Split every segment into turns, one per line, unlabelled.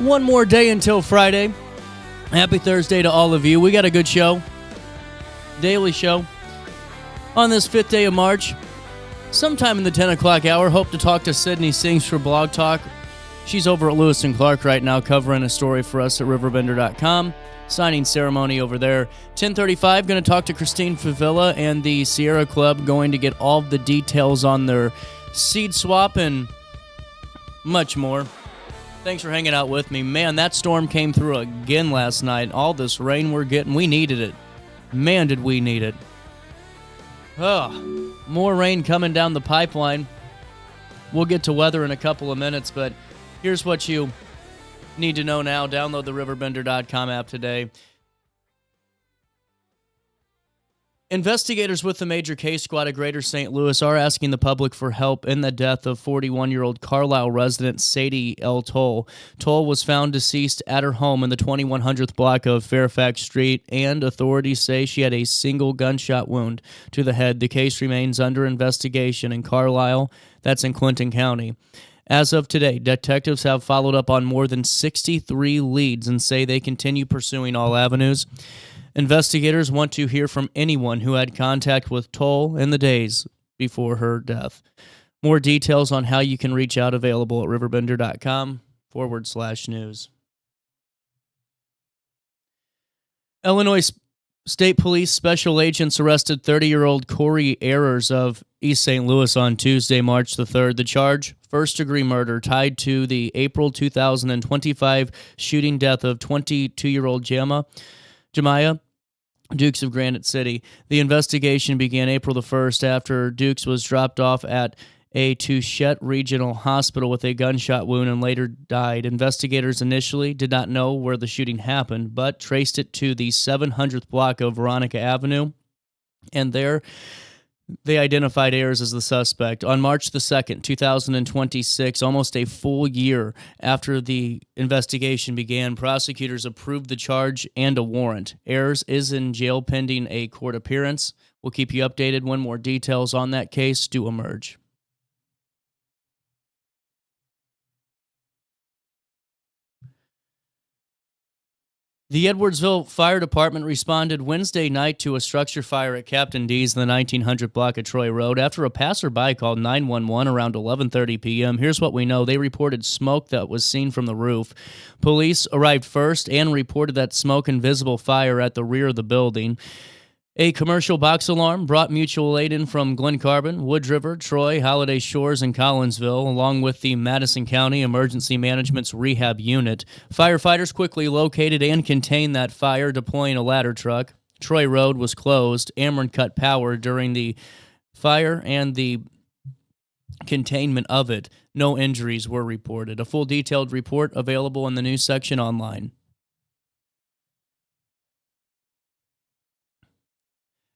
One more day until Friday. Happy Thursday to all of you. We got a good show. Daily show. On this 5th day of March, sometime in the 10 o'clock hour, hope to talk to Sydney Sings for Blog Talk. She's over at Lewis & Clark right now covering a story for us at RiverBender.com. Signing ceremony over there. 10:35, going to talk to Christine Favilla and the Sierra Club, going to get all the details on their seed swap and much more. Thanks for hanging out with me. Man, that storm came through again last night. All this rain we're getting, we needed it. Man, did we need it. More rain coming down the pipeline. We'll get to weather in a couple of minutes, but here's what you need to know now. Download the RiverBender.com app today. Investigators with the Major Case Squad of Greater St. Louis are asking the public for help in the death of 41-year-old Carlisle resident Sadie L. Toll. Toll was found deceased at her home in the 2100th block of Fairfax Street, and authorities say she had a single gunshot wound to the head. The case remains under investigation in Carlisle. That's in Clinton County. As of today, detectives have followed up on more than 63 leads and say they continue pursuing all avenues. Investigators want to hear from anyone who had contact with Toll in the days before her death. More details on how you can reach out available at RiverBender.com/news. Illinois State Police special agents arrested 30-year-old Corey Ayers of East St. Louis on Tuesday, March the 3rd. The charge, first-degree murder, tied to the April 2025 shooting death of 22-year-old Jemiah Dukes of Granite City. The investigation began April the 1st after Dukes was dropped off at a Touchette Regional Hospital with a gunshot wound and later died. Investigators initially did not know where the shooting happened, but traced it to the 700th block of Veronica Avenue, and there they identified Ayers as the suspect. On March the 2nd, 2026, almost a full year after the investigation began, prosecutors approved the charge and a warrant. Ayers is in jail pending a court appearance. We'll keep you updated when more details on that case do emerge. The Edwardsville Fire Department responded Wednesday night to a structure fire at Captain D's in the 1900 block of Troy Road after a passerby called 911 around 11:30 p.m. Here's what we know. They reported smoke that was seen from the roof. Police arrived first and reported that smoke and visible fire at the rear of the building. A commercial box alarm brought mutual aid in from Glen Carbon, Wood River, Troy, Holiday Shores, and Collinsville, along with the Madison County Emergency Management's rehab unit. Firefighters quickly located and contained that fire, deploying a ladder truck. Troy Road was closed. Ameren cut power during the fire and the containment of it. No injuries were reported. A full detailed report available in the news section online.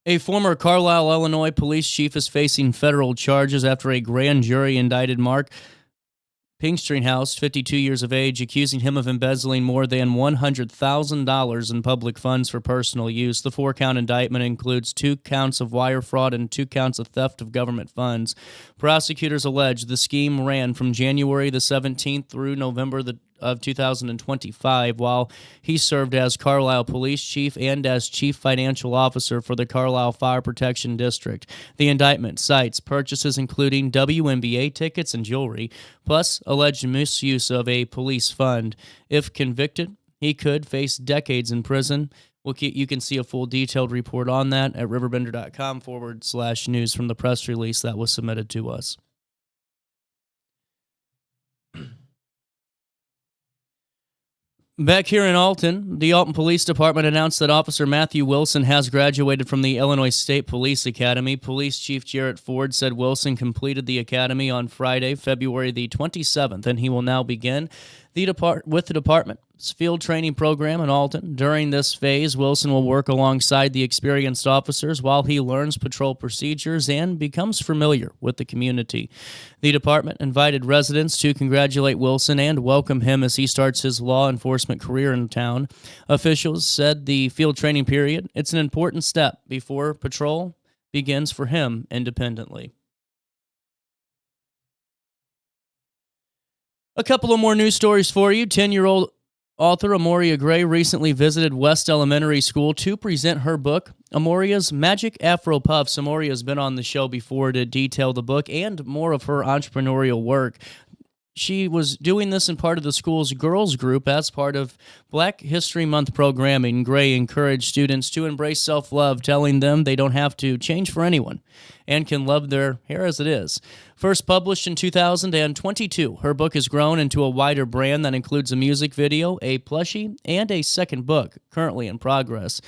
A former Carlisle, Illinois police chief is facing federal charges after a grand jury indicted Mark Pinkstringhouse, 52 years of age, accusing him of embezzling more than $100,000 in public funds for personal use. The 4-count indictment includes 2 counts of wire fraud and 2 counts of theft of government funds. Prosecutors allege the scheme ran from January the 17th through November of 2025, while he served as Carlisle Police Chief and as Chief Financial Officer for the Carlisle Fire Protection District. The indictment cites purchases including WNBA tickets and jewelry, plus alleged misuse of a police fund. If convicted, he could face decades in prison. You can see a full detailed report on that at RiverBender.com/news from the press release that was submitted to us. Back here in Alton, the Alton Police Department announced that Officer Matthew Wilson has graduated from the Illinois State Police Academy. Police Chief Jarrett Ford said Wilson completed the academy on Friday, February the 27th, and he will now begin with the department's field training program in Alton. During this phase, Wilson will work alongside the experienced officers while he learns patrol procedures and becomes familiar with the community. The department invited residents to congratulate Wilson and welcome him as he starts his law enforcement career in town. Officials said the field training period, it's an important step before patrol begins for him independently. A couple of more news stories for you. 10-year-old Author Amoria Gray recently visited West Elementary School to present her book, Amoria's Magic Afro Puffs. Amoria has been on the show before to detail the book and more of her entrepreneurial work. She was doing this in part of the school's girls group as part of Black History Month programming. Gray encouraged students to embrace self-love, telling them they don't have to change for anyone and can love their hair as it is. First published in 2022, her book has grown into a wider brand that includes a music video, a plushie, and a second book, currently in progress.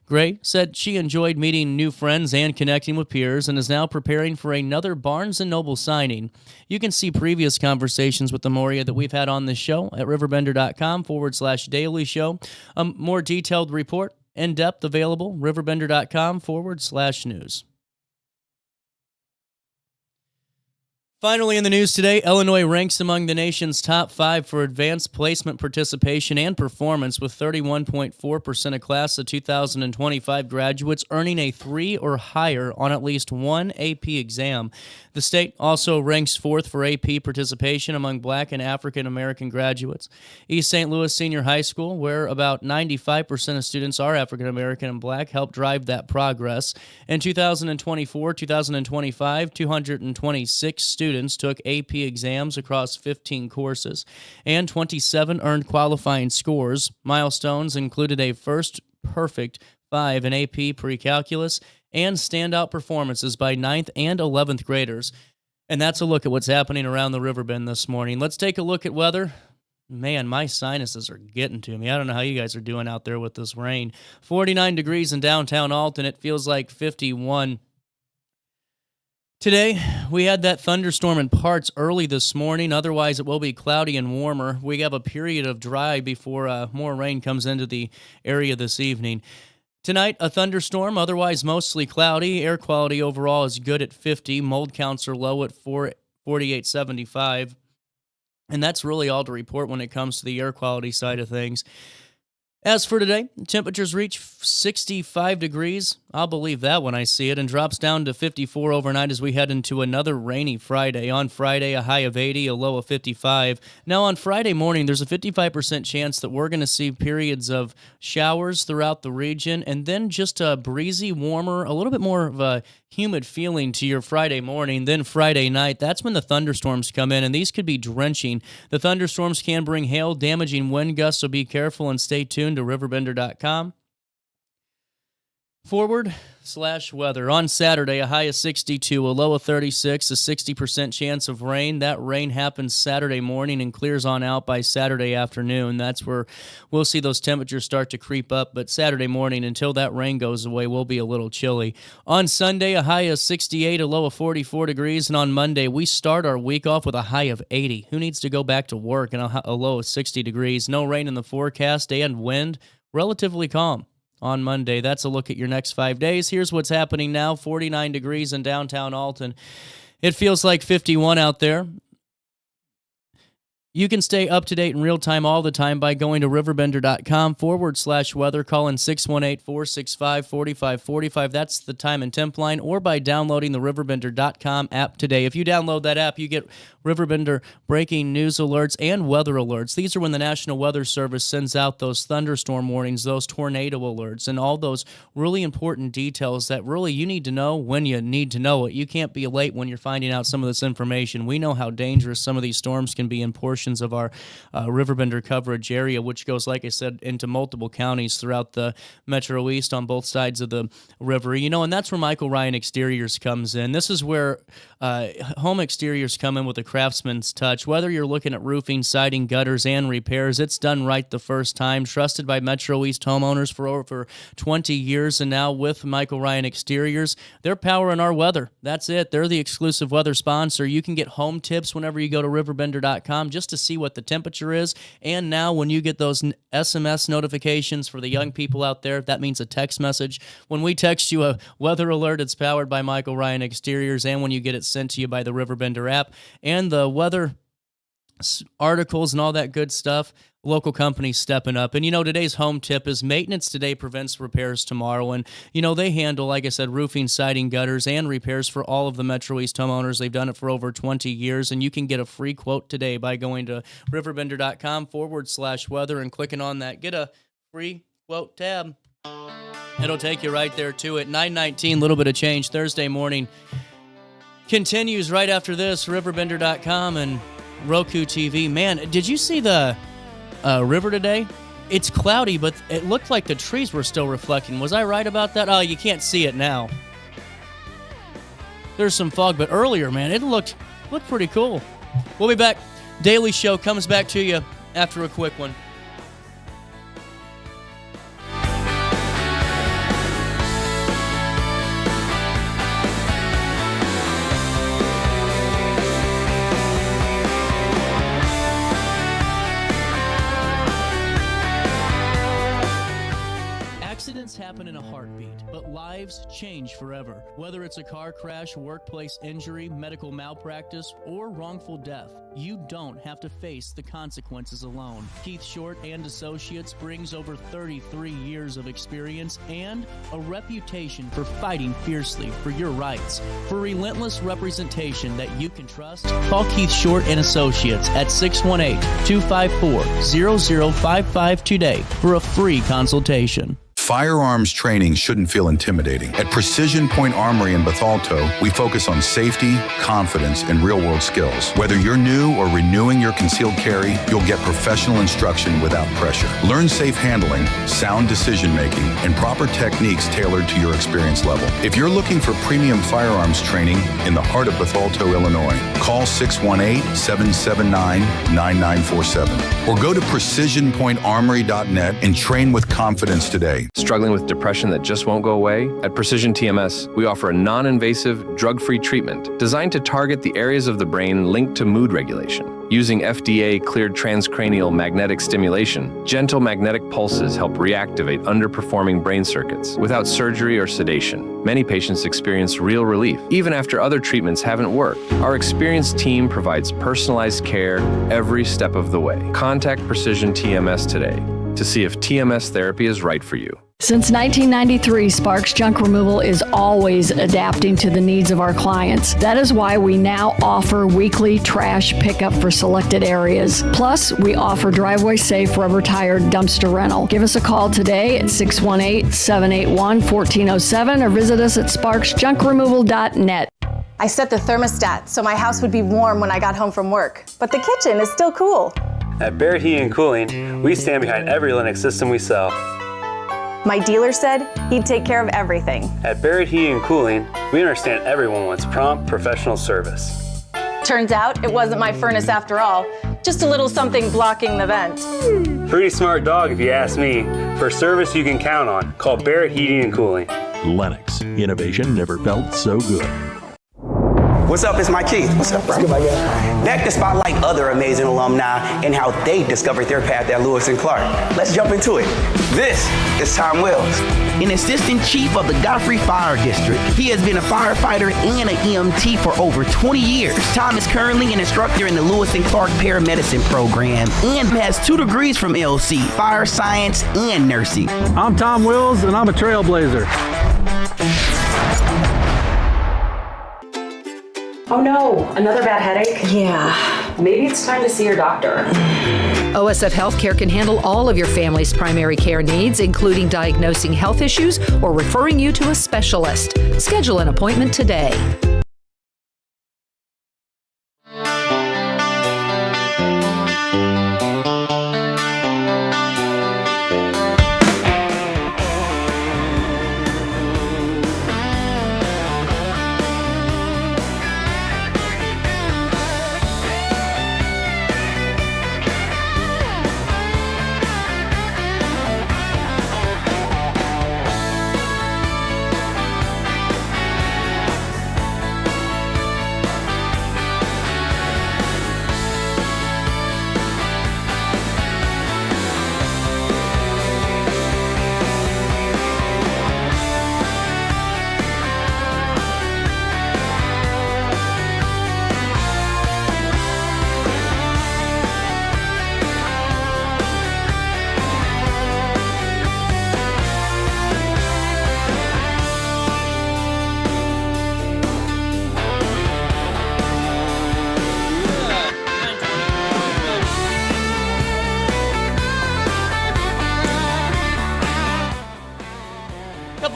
Gray said she enjoyed meeting new friends and connecting with peers and is now preparing for another Barnes & Noble signing. You can see previous conversations with Amoria that we've had on this show at RiverBender.com/daily show. A more detailed report, in depth, available, RiverBender.com/news. Finally in the news today, Illinois ranks among the nation's top 5 for advanced placement participation and performance, with 31.4% of class of 2025 graduates earning a 3 or higher on at least one AP exam. The state also ranks 4th for AP participation among Black and African American graduates. East St. Louis Senior High School, where about 95% of students are African American and Black, helped drive that progress. In 2024-2025, 226 students took AP exams across 15 courses, and 27 earned qualifying scores. Milestones included a first perfect 5 in AP pre-calculus and standout performances by 9th and 11th graders. And that's a look at what's happening around the Riverbend this morning. Let's take a look at weather. Man, my sinuses are getting to me. I don't know how you guys are doing out there with this rain. 49 degrees in downtown Alton. It feels like 51. Today, we had that thunderstorm in parts early this morning. Otherwise, it will be cloudy and warmer. We have a period of dry before more rain comes into the area this evening. Tonight, a thunderstorm, otherwise mostly cloudy. Air quality overall is good at 50. Mold counts are low at 48.75. And that's really all to report when it comes to the air quality side of things. As for today, temperatures reach 65 degrees. I'll believe that when I see it, and drops down to 54 overnight as we head into another rainy Friday. On Friday, a high of 80, a low of 55. Now, on Friday morning, there's a 55% chance that we're going to see periods of showers throughout the region, and then just a breezy, warmer, a little bit more of a humid feeling to your Friday morning. Then Friday night, that's when the thunderstorms come in, and these could be drenching. The thunderstorms can bring hail, damaging wind gusts, so be careful and stay tuned to RiverBender.com. Forward/weather. On Saturday, a high of 62, a low of 36, a 60% chance of rain. That rain happens Saturday morning and clears on out by Saturday afternoon. That's where we'll see those temperatures start to creep up, but Saturday morning, until that rain goes away, will be a little chilly. On Sunday, a high of 68, a low of 44 degrees, and on Monday, we start our week off with a high of 80. Who needs to go back to work? And a low of 60 degrees. No rain in the forecast, and wind relatively calm. On Monday. That's a look at your next 5 days. Here's what's happening now. 49 degrees in downtown Alton. It feels like 51 out there. You can stay up to date in real time all the time by going to RiverBender.com/weather, calling 618-465-4545. That's the time and temp line, or by downloading the RiverBender.com app today. If you download that app, you get Riverbender breaking news alerts and weather alerts. These are when the National Weather Service sends out those thunderstorm warnings, those tornado alerts, and all those really important details that really you need to know when you need to know it. You can't be late when you're finding out some of this information. We know how dangerous some of these storms can be in portions of our Riverbender coverage area, which goes, like I said, into multiple counties throughout the Metro East on both sides of the river. You know, and that's where Michael Ryan Exteriors comes in. This is where home exteriors come in with a craftsman's touch. Whether you're looking at roofing, siding, gutters, and repairs, it's done right the first time. Trusted by Metro East homeowners for over 20 years, and now with Michael Ryan Exteriors, they're powering our weather. That's it. They're the exclusive weather sponsor. You can get home tips whenever you go to RiverBender.com just to see what the temperature is. And now when you get those SMS notifications for the young people out there, that means a text message. When we text you a weather alert, it's powered by Michael Ryan Exteriors, and when you get it sent to you by the RiverBender app. And the weather articles and all that good stuff. Local companies stepping up. And, today's home tip is maintenance today prevents repairs tomorrow. And, they handle, like I said, roofing, siding, gutters, and repairs for all of the Metro East homeowners. They've done it for over 20 years. And you can get a free quote today by going to RiverBender.com/weather and clicking on that Get a Free Quote tab. It'll take you right there to it. 9:19, little bit of change. Thursday morning continues right after this. RiverBender.com and Roku TV. Man, did you see the river today? It's cloudy, but it looked like the trees were still reflecting. Was I right about that? Oh, you can't see it now. There's some fog, but earlier, man, it looked pretty cool. We'll be back. Daily Show comes back to you after a quick one. Accidents happen in a heartbeat, but lives change forever. Whether it's a car crash, workplace injury, medical malpractice, or wrongful death, you don't have to face the consequences alone. Keith Short and Associates brings over 33 years of experience and a reputation for fighting fiercely for your rights. For relentless representation that you can trust, call Keith Short and Associates at 618-254-0055 today for a free consultation.
Firearms training shouldn't feel intimidating. At Precision Point Armory in Bethalto, we focus on safety, confidence, and real-world skills. Whether you're new or renewing your concealed carry, you'll get professional instruction without pressure. Learn safe handling, sound decision-making, and proper techniques tailored to your experience level. If you're looking for premium firearms training in the heart of Bethalto, Illinois, call 618-779-9947 or go to precisionpointarmory.net and train with confidence today.
Struggling with depression that just won't go away? At Precision TMS, we offer a non-invasive, drug-free treatment designed to target the areas of the brain linked to mood regulation. Using FDA-cleared transcranial magnetic stimulation, gentle magnetic pulses help reactivate underperforming brain circuits without surgery or sedation. Many patients experience real relief, even after other treatments haven't worked. Our experienced team provides personalized care every step of the way. Contact Precision TMS today to see if TMS therapy is right for you.
Since 1993, Sparks Junk Removal is always adapting to the needs of our clients. That is why we now offer weekly trash pickup for selected areas. Plus, we offer driveway-safe rubber-tired dumpster rental. Give us a call today at 618-781-1407 or visit us at sparksjunkremoval.net.
I set the thermostat so my house would be warm when I got home from work, but the kitchen is still cool.
At Barrett Heating and Cooling, we stand behind every Lennox system we sell.
My dealer said he'd take care of everything.
At Barrett Heating and Cooling, we understand everyone wants prompt, professional service.
Turns out it wasn't my furnace after all, just a little something blocking the vent.
Pretty smart dog if you ask me. For service you can count on, call Barrett Heating and Cooling.
Lennox, innovation never felt so good.
What's up, it's Mike Keith. What's up, bro? Good, my guy. Back to spotlight other amazing alumni and how they discovered their path at Lewis and Clark. Let's jump into it. This is Tom Wells,
an assistant chief of the Godfrey Fire District. He has been a firefighter and an EMT for over 20 years. Tom is currently an instructor in the Lewis and Clark Paramedicine program and has 2 degrees from LC, fire science and nursing.
I'm Tom Wills and I'm a trailblazer.
Oh no, another bad headache?
Yeah.
Maybe it's time to see your doctor.
OSF Healthcare can handle all of your family's primary care needs, including diagnosing health issues or referring you to a specialist. Schedule an appointment today.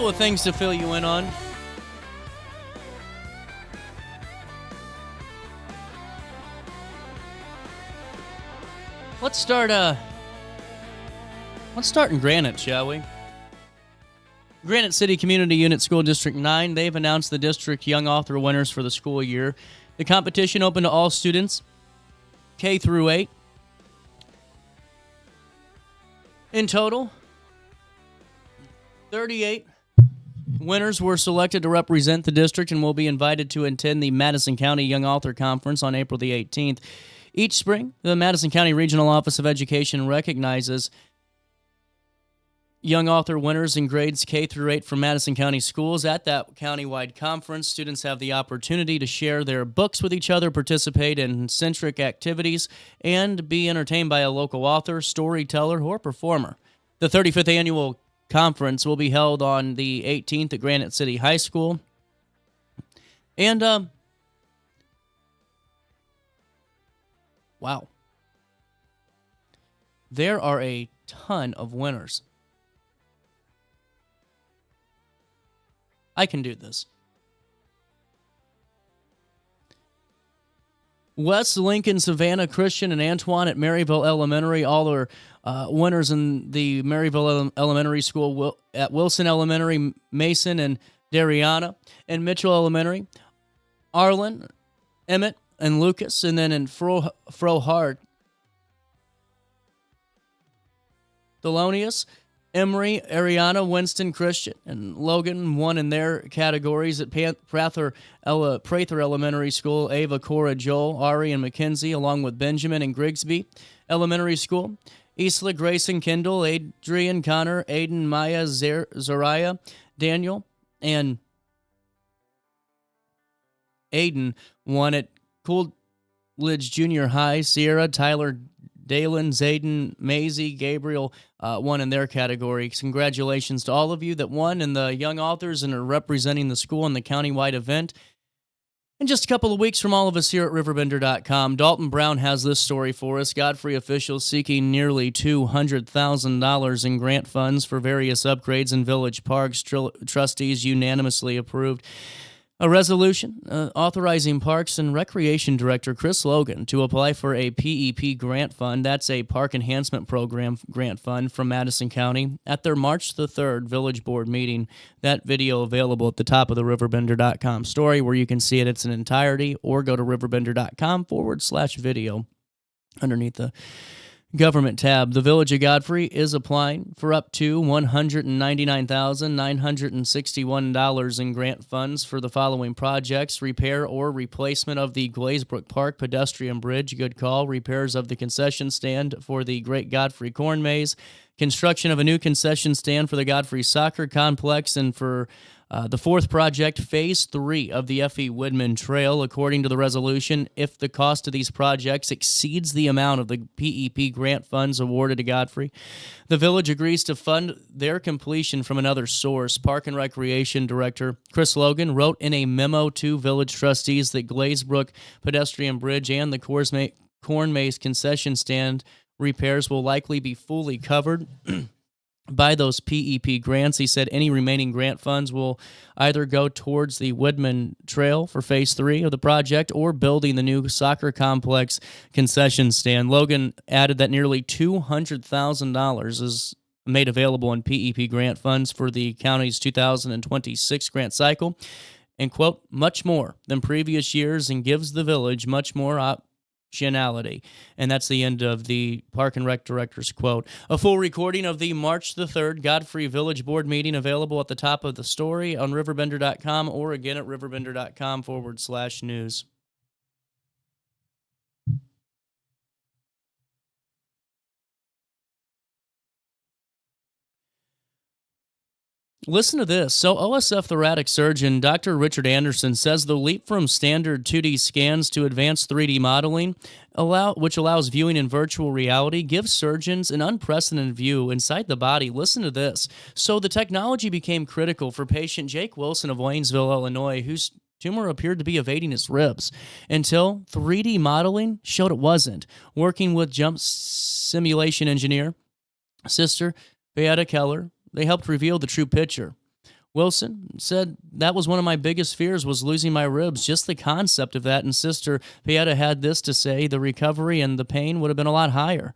Couple of things to fill you in on. Let's start in Granite, shall we? Granite City Community Unit School District 9, they've announced the district young author winners for the school year. The competition open to all students, K through 8. In total, 38 winners were selected to represent the district and will be invited to attend the Madison County Young Author Conference on April the 18th. Each spring, the Madison County Regional Office of Education recognizes young author winners in grades K through 8 from Madison County schools. At that countywide conference, students have the opportunity to share their books with each other, participate in centric activities, and be entertained by a local author, storyteller, or performer. The 35th annual conference will be held on the 18th at Granite City High School. And, wow. There are a ton of winners. I can do this. Wes, Lincoln, Savannah, Christian, and Antoine at Maryville Elementary all are winners in the Maryville Elementary School. At Wilson Elementary, Mason and Dariana. And Mitchell Elementary, Arlen, Emmett, and Lucas. And then in Frohart, Thelonious, Emory, Ariana, Winston, Christian, and Logan won in their categories. At Prather Elementary School, Ava, Cora, Joel, Ari, and Mackenzie, along with Benjamin and Grigsby Elementary School. Isla, Grayson, Kendall, Adrian, Connor, Aiden, Maya, Zariah, Daniel, and Aiden won at Coolidge Junior High. Sierra, Tyler, Dalen, Zayden, Maisie, Gabriel won in their category. Congratulations to all of you that won and the young authors and are representing the school in the countywide event. In just a couple of weeks from all of us here at RiverBender.com, Dalton Brown has this story for us. Godfrey officials seeking nearly $200,000 in grant funds for various upgrades in village parks. Trustees unanimously approved a resolution authorizing Parks and Recreation Director Chris Logan to apply for a PEP grant fund. That's a Park Enhancement Program grant fund from Madison County at their March the 3rd Village Board meeting. That video available at the top of the RiverBender.com story where you can see it in entirety, or go to RiverBender.com/video underneath the Government tab. The Village of Godfrey is applying for up to $199,961 in grant funds for the following projects: repair or replacement of the Glazebrook Park pedestrian bridge, good call, repairs of the concession stand for the Great Godfrey Corn Maze, construction of a new concession stand for the Godfrey Soccer Complex, and for the fourth project, Phase 3 of the F.E. Woodman Trail. According to the resolution, if the cost of these projects exceeds the amount of the PEP grant funds awarded to Godfrey, the village agrees to fund their completion from another source. Park and Recreation Director Chris Logan wrote in a memo to village trustees that Glazebrook Pedestrian Bridge and the Corn Maze concession stand repairs will likely be fully covered by those PEP grants. He said any remaining grant funds will either go towards the Woodman Trail for Phase 3 of the project or building the new soccer complex concession stand. Logan added that nearly $200,000 is made available in PEP grant funds for the county's 2026 grant cycle, and, quote, much more than previous years, and gives the village much more optionality. And that's the end of the Park and Rec Director's quote. A full recording of the March the 3rd Godfrey Village Board meeting available at the top of the story on RiverBender.com or again at RiverBender.com/news. Listen to this. So OSF thoracic surgeon Dr. Richard Anderson says the leap from standard 2D scans to advanced 3D modeling, which allows viewing in virtual reality, gives surgeons an unprecedented view inside the body. Listen to this. So the technology became critical for patient Jake Wilson of Waynesville, Illinois, whose tumor appeared to be evading his ribs until 3D modeling showed it wasn't. Working with jump simulation engineer, sister Beata Keller, they helped reveal the true picture. Wilson said, that was one of my biggest fears, was losing my ribs. Just the concept of that. And Sister Pieta had this to say: the recovery and the pain would have been a lot higher.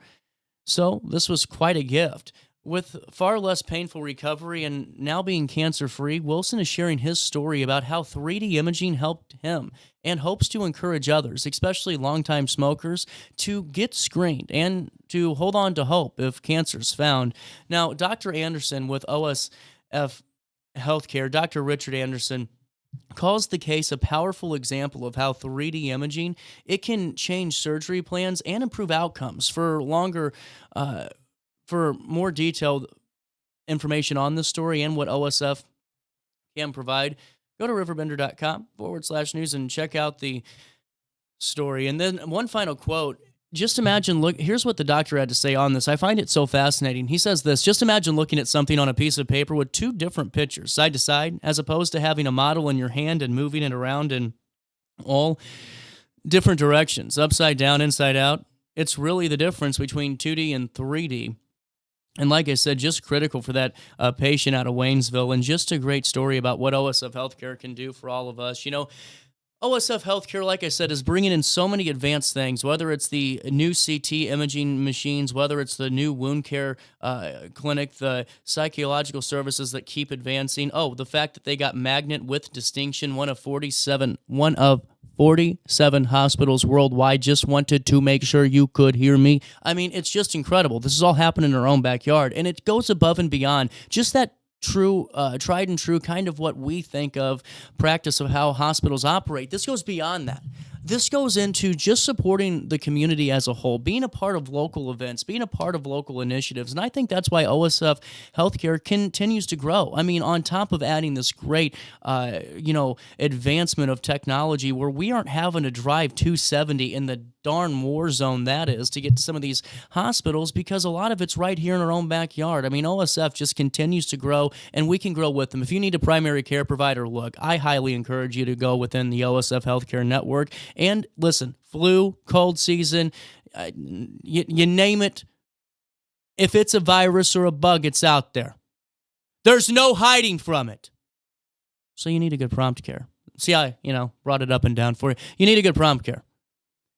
So this was quite a gift. With far less painful recovery and now being cancer-free, Wilson is sharing his story about how 3D imaging helped him and hopes to encourage others, especially longtime smokers, to get screened and to hold on to hope if cancer is found. Now, Dr. Anderson with OSF Healthcare, Dr. Richard Anderson, calls the case a powerful example of how 3D imaging, it can change surgery plans and improve outcomes. For more detailed information on this story and what OSF can provide, go to RiverBender.com /news and check out the story. And then one final quote. Just imagine, here's what the doctor had to say on this. I find it so fascinating. He says this: just imagine looking at something on a piece of paper with two different pictures, side to side, as opposed to having a model in your hand and moving it around in all different directions, upside down, inside out. It's really the difference between 2D and 3D. And like I said, just critical for that patient out of Waynesville, and just a great story about what OSF Healthcare can do for all of us. You know, OSF Healthcare, like I said, is bringing in so many advanced things, whether it's the new CT imaging machines, whether it's the new wound care clinic, the psychological services that keep advancing. Oh, the fact that they got Magnet with distinction, one of 47 hospitals worldwide. Just wanted to make sure you could hear me. I mean, it's just incredible. This is all happening in our own backyard, and it goes above and beyond just that tried and true kind of what we think of practice of how hospitals operate. This goes beyond that. This goes into just supporting the community as a whole, being a part of local events, being a part of local initiatives. And I think that's why OSF Healthcare continues to grow. I mean, on top of adding this great, advancement of technology where we aren't having to drive 270 in the darn war zone that is to get to some of these hospitals, because a lot of it's right here in our own backyard. I mean, OSF just continues to grow, and we can grow with them. If you need a primary care provider, look, I highly encourage you to go within the OSF Healthcare Network. And listen, flu, cold season, you name it. If it's a virus or a bug, it's out there. There's no hiding from it. So you need a good prompt care. See, I brought it up and down for you. You need a good prompt care.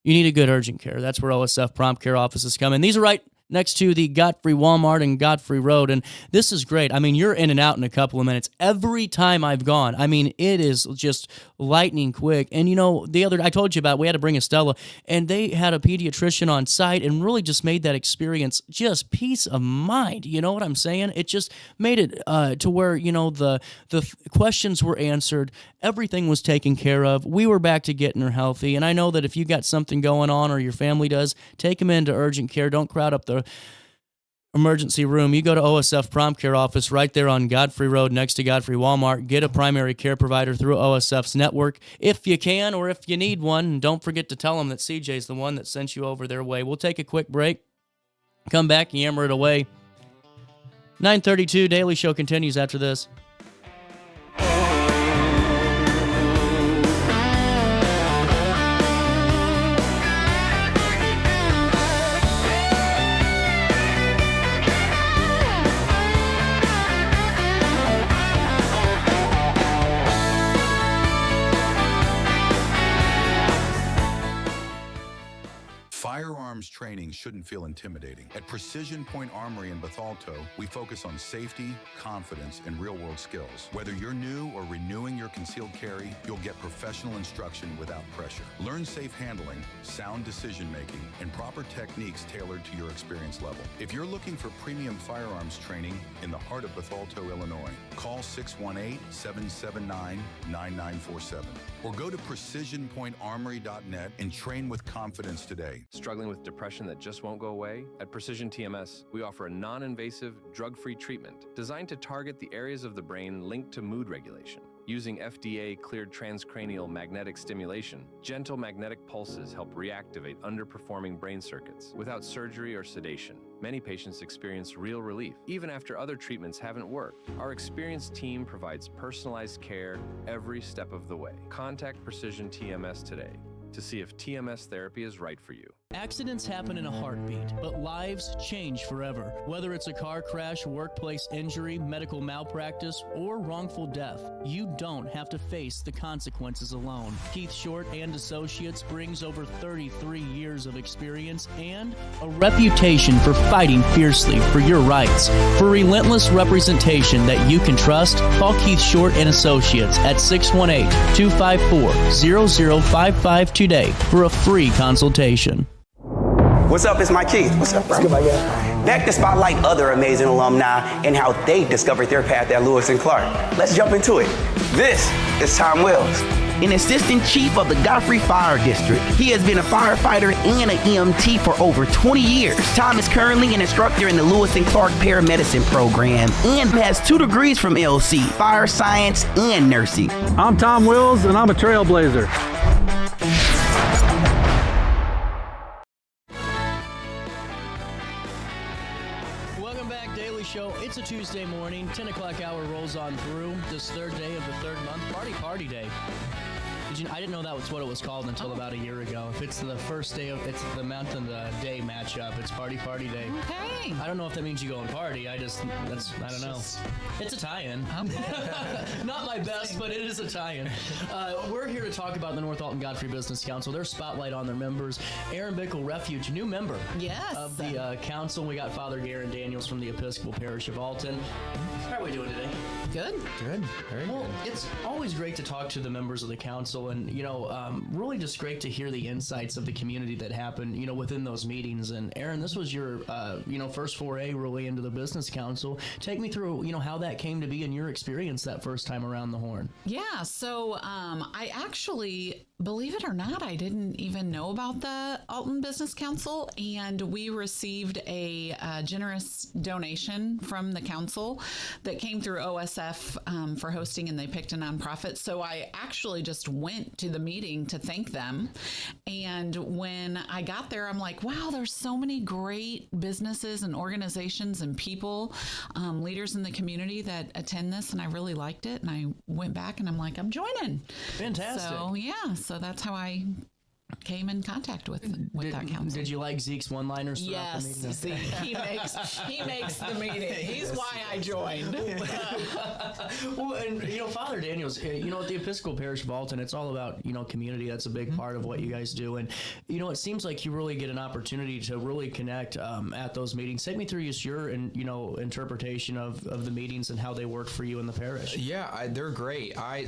You need a good urgent care. That's where OSF prompt care offices come in. These are right next to the Godfrey Walmart and Godfrey Road, and this is great. I mean, you're in and out in a couple of minutes. Every time I've gone, I mean, it is just lightning quick. And I told you about, we had to bring Estella, and they had a pediatrician on site and really just made that experience just peace of mind. You know what I'm saying? It just made it to where, the questions were answered. Everything was taken care of. We were back to getting her healthy. And I know that if you got something going on or your family does, take them into urgent care. Don't crowd up the emergency room. You go to OSF Prompt Care office right there on Godfrey Road next to Godfrey Walmart. Get a primary care provider through OSF's network if you can, or if you need one. And don't forget to tell them that CJ's the one that sent you over their way. We'll take a quick break. Come back and yammer it away. 9:32 Daily Show continues after this.
Firearms training shouldn't feel intimidating. At Precision Point Armory in Bethalto, we focus on safety, confidence, and real-world skills. Whether you're new or renewing your concealed carry, you'll get professional instruction without pressure. Learn safe handling, sound decision-making, and proper techniques tailored to your experience level. If you're looking for premium firearms training in the heart of Bethalto, Illinois, call 618-779-9947 or go to precisionpointarmory.net and train with confidence today.
Struggling with depression that just won't go away? At Precision TMS, we offer a non-invasive, drug-free treatment designed to target the areas of the brain linked to mood regulation. Using FDA-cleared transcranial magnetic stimulation, gentle magnetic pulses help reactivate underperforming brain circuits without surgery or sedation. Many patients experience real relief, even after other treatments haven't worked. Our experienced team provides personalized care every step of the way. Contact Precision TMS today to see if TMS therapy is right for you.
Accidents happen in a heartbeat, but lives change forever. Whether it's a car crash, workplace injury, medical malpractice, or wrongful death, you don't have to face the consequences alone. Keith Short and Associates brings over 33 years of experience and a reputation for fighting fiercely for your rights. For relentless representation that you can trust, call Keith Short and Associates at 618-254-0055 today for a free consultation.
What's up? It's my Keith. What's up, bro? Good, my guy. Back to spotlight other amazing alumni and how they discovered their path at Lewis and Clark. Let's jump into it. This is Tom Wills,
an assistant chief of the Godfrey Fire District. He has been a firefighter and an EMT for over 20 years. Tom is currently an instructor in the Lewis and Clark paramedicine program and has 2 degrees from LC, fire science and nursing.
I'm Tom Wills, and I'm a trailblazer.
It's a Tuesday morning, 10 o'clock hour rolls on through. This third day of the third month, party day. I didn't know that was what it was called until about a year ago. If it's the first day of, it's the month and the day matchup, it's party day.
Okay.
I don't know if that means you go and party. I don't know. It's a tie-in. Not my best, but it is a tie-in. We're here to talk about the North Alton Godfrey Business Council. Their spotlight on their members. Aaron Bickle Refuge, new member of the council. We got Father Garen Daniels from the Episcopal Parish of Alton. How are we doing today?
Good.
Very good. It's always great to talk to the members of the council, and really just great to hear the insights of the community that happen, within those meetings. And Aaron, this was your, first foray really into the business council. Take me through, how that came to be and your experience that first time around the horn.
Yeah. So I actually, believe it or not, I didn't even know about the Alton Business Council, and we received a generous donation from the council that came through OSF for hosting, and they picked a nonprofit. So I actually just went to the meeting to thank them. And when I got there, I'm like, wow, there's so many great businesses and organizations and people, leaders in the community that attend this, and I really liked it. And I went back and I'm like, I'm joining.
Fantastic.
So yeah, so that's how I came in contact with that council.
Did you like Zeke's one-liners?
Yes, Zeke. He makes the meeting. He's why I joined.
Well, and Father Daniels, at the Episcopal Parish of Alton, it's all about community. That's a big part of what you guys do, and it seems like you really get an opportunity to really connect at those meetings. Take me through just your interpretation of the meetings and how they work for you in the parish.
Yeah, they're great. I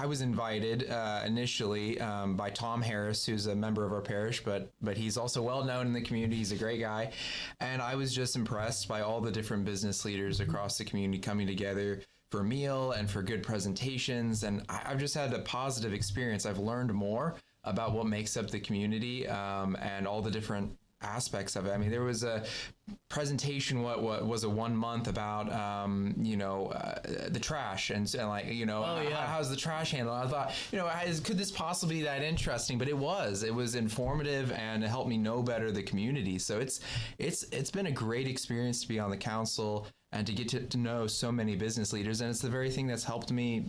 was invited initially by Tom Harris, who's a member of our parish, but he's also well known in the community. He's a great guy, and I was just impressed by all the different business leaders across the community coming together for a meal and for good presentations, and I've just had a positive experience. I've learned more about what makes up the community and all the different aspects of it. I mean, there was a presentation, what was a 1 month about the trash and how's the trash handled. I thought, could this possibly be that interesting? But it was informative, and it helped me know better the community. So it's been a great experience to be on the council and to get to know so many business leaders, and it's the very thing that's helped me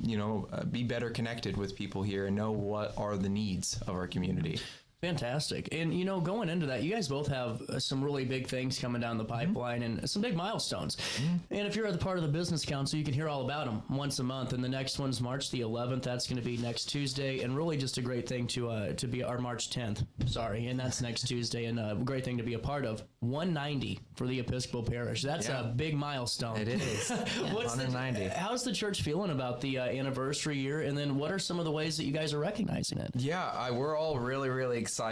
be better connected with people here and know what are the needs of our community.
Fantastic. And, going into that, you guys both have some really big things coming down the pipeline and some big milestones. And if you're at the part of the business council, you can hear all about them once a month. And the next one's March the 11th. That's going to be next Tuesday. And really just a great thing to be our March 10th. Sorry. And that's next Tuesday. And a great thing to be a part of. 190 for the Episcopal Parish. That's a big milestone.
It is. 190.
How's the church feeling about the anniversary year? And then what are some of the ways that you guys are recognizing it?
Yeah, we're all really, really excited. As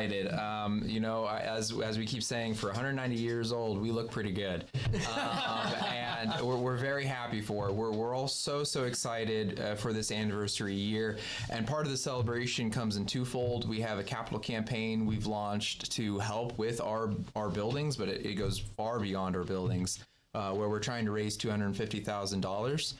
we keep saying, for 190 years old, we look pretty good, and we're very happy for it. We're all so excited for this anniversary year, and part of the celebration comes in twofold. We have a capital campaign we've launched to help with our buildings, but it goes far beyond our buildings. Where we're trying to raise $250,000.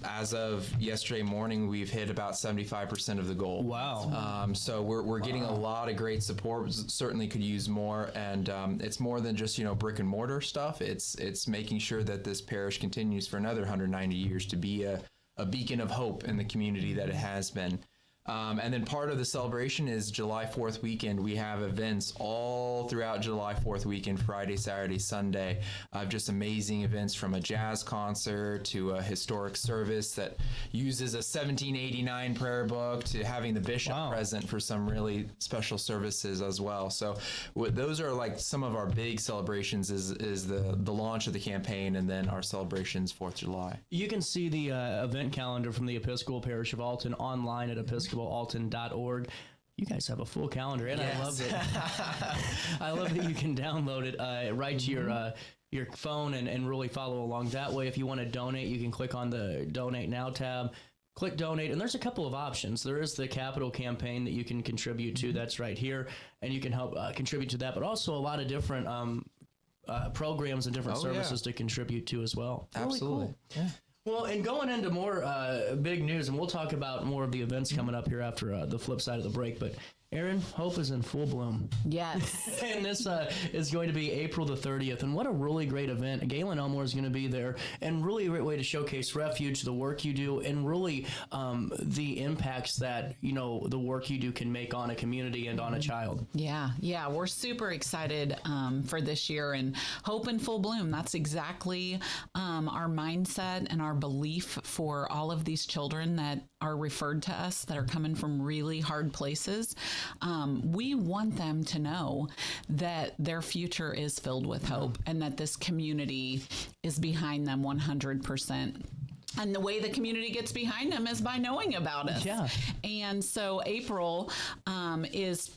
As of yesterday morning, we've hit about 75% of the goal.
Wow.
So we're getting a lot of great support. Certainly could use more, and it's more than just brick and mortar stuff. It's making sure that this parish continues for another 190 years to be a beacon of hope in the community that it has been. And then part of the celebration is July 4th weekend. We have events all throughout July 4th weekend, Friday, Saturday, Sunday, just amazing events from a jazz concert to a historic service that uses a 1789 prayer book to having the bishop present for some really special services as well. So those are like some of our big celebrations is the launch of the campaign and then our celebrations 4th of July.
You can see the event calendar from the Episcopal Parish of Alton online at episcopalalton.org. You guys have a full calendar, and I love it. I love that you can download it right to your phone and really follow along that way. If you want to donate, you can click on the Donate Now tab. Click donate, and there's a couple of options. There is the capital campaign that you can contribute to. That's right here, and you can help contribit to that, but also a lot of different programs and different services to contribute to as well.
Absolutely.
Really cool. Yeah. Well, and going into more big news, and we'll talk about more of the events coming up here after the flip side of the break, but Erin, hope is in full bloom.
Yes.
And this is going to be April the 30th. And what a really great event. Galen Elmore is going to be there. And really a great way to showcase Refuge, the work you do, and really the impacts that, the work you do can make on a community and on a child.
Yeah. We're super excited for this year. And hope in full bloom. That's exactly our mindset and our belief for all of these children that are referred to us that are coming from really hard places. We want them to know that their future is filled with hope and that this community is behind them 100%. And the way the community gets behind them is by knowing about us.
Yeah.
And so April is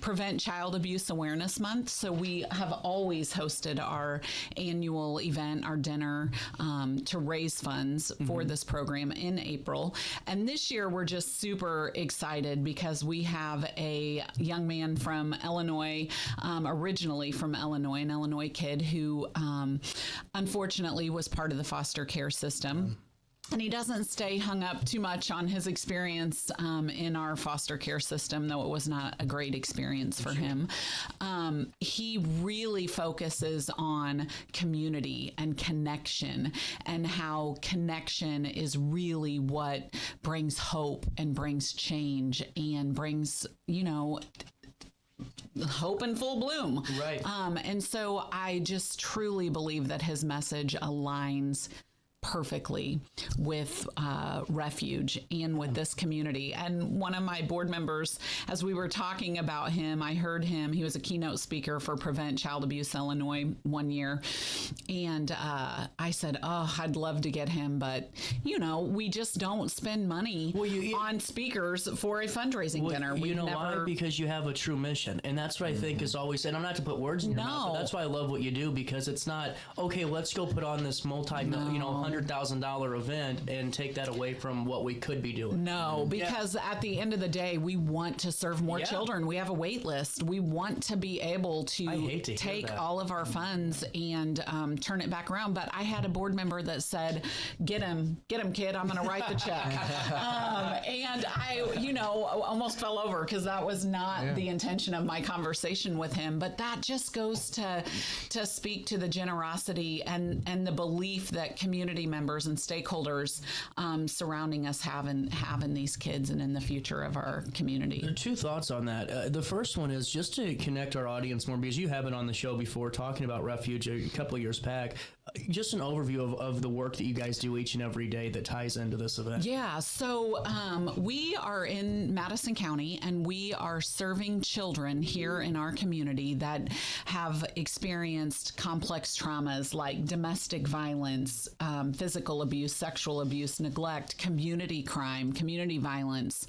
Prevent Child Abuse Awareness Month. So we have always hosted our annual event, our dinner, to raise funds for this program in April. And this year we're just super excited because we have a young man from Illinois, originally from Illinois, an Illinois kid who unfortunately was part of the foster care system. And he doesn't stay hung up too much on his experience in our foster care system, though it was not a great experience for him. He really focuses on community and connection and how connection is really what brings hope and brings change and brings, hope in full bloom.
Right.
And so I just truly believe that his message aligns perfectly with Refuge and with this community. And one of my board members, as we were talking about him, I heard him, he was a keynote speaker for Prevent Child Abuse Illinois one year. And I said, I'd love to get him, but we just don't spend money on speakers for a fundraising dinner.
Why? Because you have a true mission. And that's what I think is always, and I'm not to put words in your mouth, but that's why I love what you do, because it's not, okay, let's go put on this $100,000 event and take that away from what we could be doing.
No, because at the end of the day, we want to serve more children. We have a wait list. We want to be able to take all of our funds and turn it back around. But I had a board member that said, get him, kid. I'm going to write the check. And I, almost fell over because that was not the intention of my conversation with him. But that just goes to speak to the generosity and the belief that community members and stakeholders surrounding us have in these kids and in the future of our community.
There are two thoughts on that. The first one is just to connect our audience more, because you have been on the show before talking about Refuge a couple of years back. Just an overview of the work that you guys do each and every day that ties into this event.
Yeah, so we are in Madison County, and we are serving children here in our community that have experienced complex traumas like domestic violence, physical abuse, sexual abuse, neglect, community crime, community violence,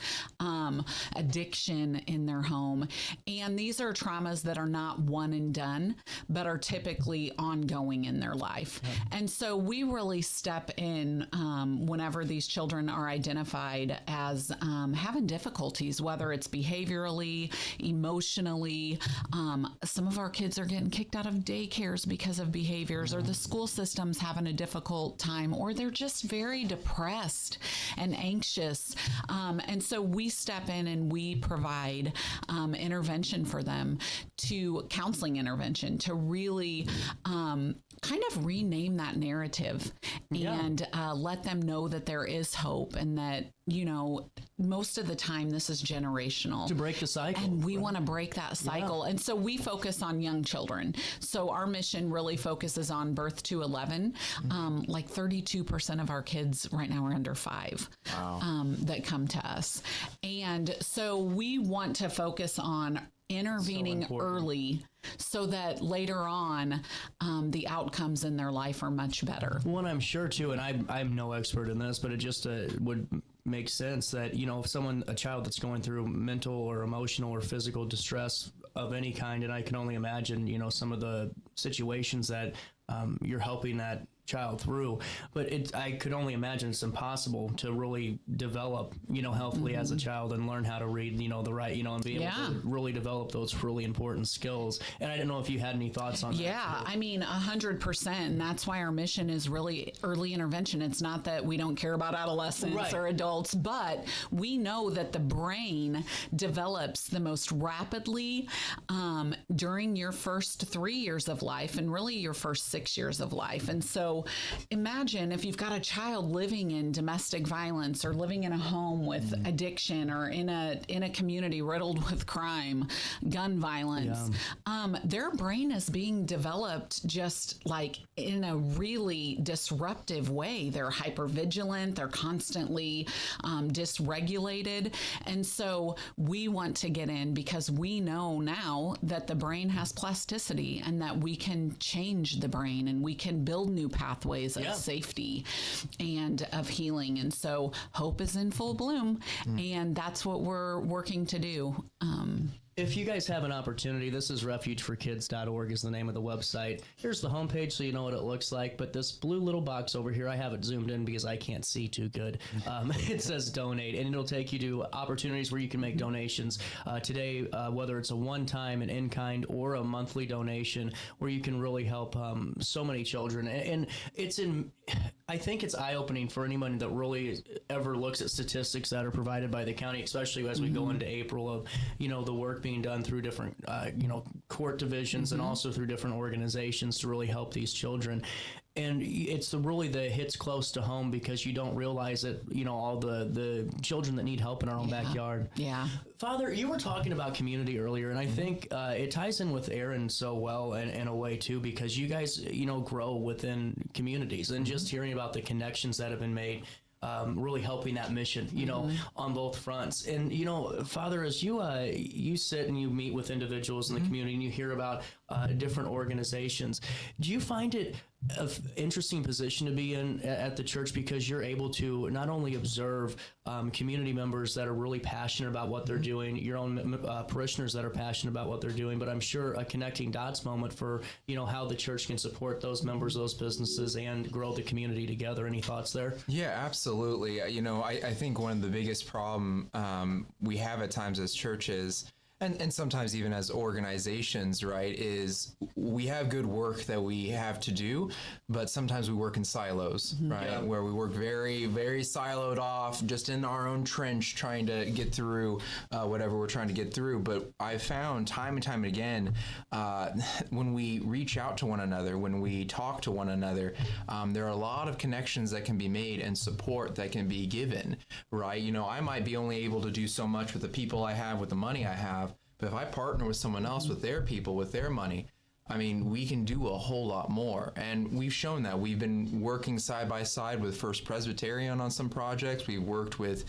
addiction in their home. And these are traumas that are not one and done, but are typically ongoing in their life. And so we really step in whenever these children are identified as having difficulties, whether it's behaviorally, emotionally. Some of our kids are getting kicked out of daycares because of behaviors, or the school system's having a difficult time, or they're just very depressed and anxious. And so we step in and we provide intervention for them, to counseling intervention, to really kind of renew name that narrative and let them know that there is hope and that, you know, most of the time this is generational.
To break the cycle.
And we want to break that cycle. And so we focus on young children. So our mission really focuses on birth to 11. Like 32% of our kids right now are under 5 that come to us. And so we want to focus on intervening early so that later on the outcomes in their life are much better.
Well, and I'm sure too, and I'm no expert in this, but it just would make sense that, you know, if a child that's going through mental or emotional or physical distress of any kind, and I can only imagine, you know, some of the situations that you're helping that child through, but I could only imagine it's impossible to really develop, you know, healthily as a child and learn how to read, you know, the right, you know, and be able to really develop those really important skills. And I didn't know if you had any thoughts on that.
Yeah, I mean, 100%. And that's why our mission is really early intervention. It's not that we don't care about adolescents or adults, but we know that the brain develops the most rapidly during your first 3 years of life and really your first 6 years of life. And so imagine if you've got a child living in domestic violence or living in a home with addiction or in a community riddled with crime, gun violence, their brain is being developed just like in a really disruptive way. They're hypervigilant, they're constantly dysregulated. And so we want to get in because we know now that the brain has plasticity and that we can change the brain and we can build new pathways of safety and of healing. And so hope is in full bloom, and that's what we're working to do.
If you guys have an opportunity, this is refugeforkids.org is the name of the website. Here's the homepage so you know what it looks like. But this blue little box over here, I have it zoomed in because I can't see too good. It says donate, and it'll take you to opportunities where you can make donations. Today, whether it's a one-time, an in-kind, or a monthly donation, where you can really help so many children. And I think it's eye-opening for anyone that really ever looks at statistics that are provided by the county, especially as we go into April of, you know, the work being done through different, you know, court divisions and also through different organizations to really help these children. And it's really the hits close to home because you don't realize that, you know, all the children that need help in our own backyard.
Yeah.
Father, you were talking about community earlier, and I think it ties in with Aaron so well in a way, too, because you guys, you know, grow within communities and just hearing about the connections that have been made. Really helping that mission, you know, on both fronts. And, you know, Father, as you sit and you meet with individuals in the community and you hear about different organizations, do you find it an interesting position to be in at the church because you're able to not only observe community members that are really passionate about what they're doing, your own parishioners that are passionate about what they're doing, but I'm sure a connecting dots moment for, you know, how the church can support those members of those businesses and grow the community together. Any thoughts there?
Yeah, absolutely. You know, I think one of the biggest problem we have at times as churches and sometimes even as organizations, right, is we have good work that we have to do, but sometimes we work in silos, right, where we work very, very siloed off, just in our own trench trying to get through whatever we're trying to get through. But I've found time and time again, when we reach out to one another, when we talk to one another, there are a lot of connections that can be made and support that can be given, right? You know, I might be only able to do so much with the people I have, with the money I have, but if I partner with someone else, with their people, with their money, I mean, we can do a whole lot more. And we've shown that. We've been working side by side with First Presbyterian on some projects. We've worked with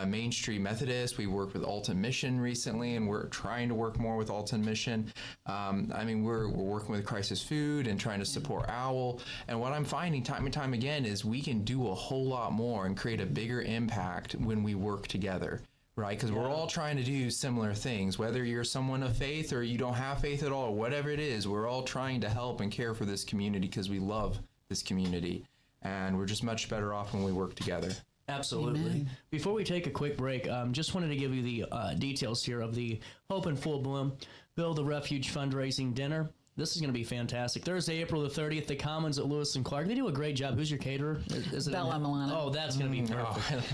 Main Street Methodist. We worked with Alton Mission recently, and we're trying to work more with Alton Mission. I mean, we're working with Crisis Food and trying to support OWL. And what I'm finding time and time again is we can do a whole lot more and create a bigger impact when we work together. Right, because we're all trying to do similar things, whether you're someone of faith or you don't have faith at all, or whatever it is, we're all trying to help and care for this community because we love this community, and we're just much better off when we work together.
Absolutely. Amen. Before we take a quick break, just wanted to give you the details here of the Hope in Full Bloom Build the Refuge fundraising dinner. This is going to be fantastic. Thursday, April the 30th, the Commons at Lewis and Clark. They do a great job. Who's your caterer? Is it
Bella Milano.
Oh, that's going to be perfect.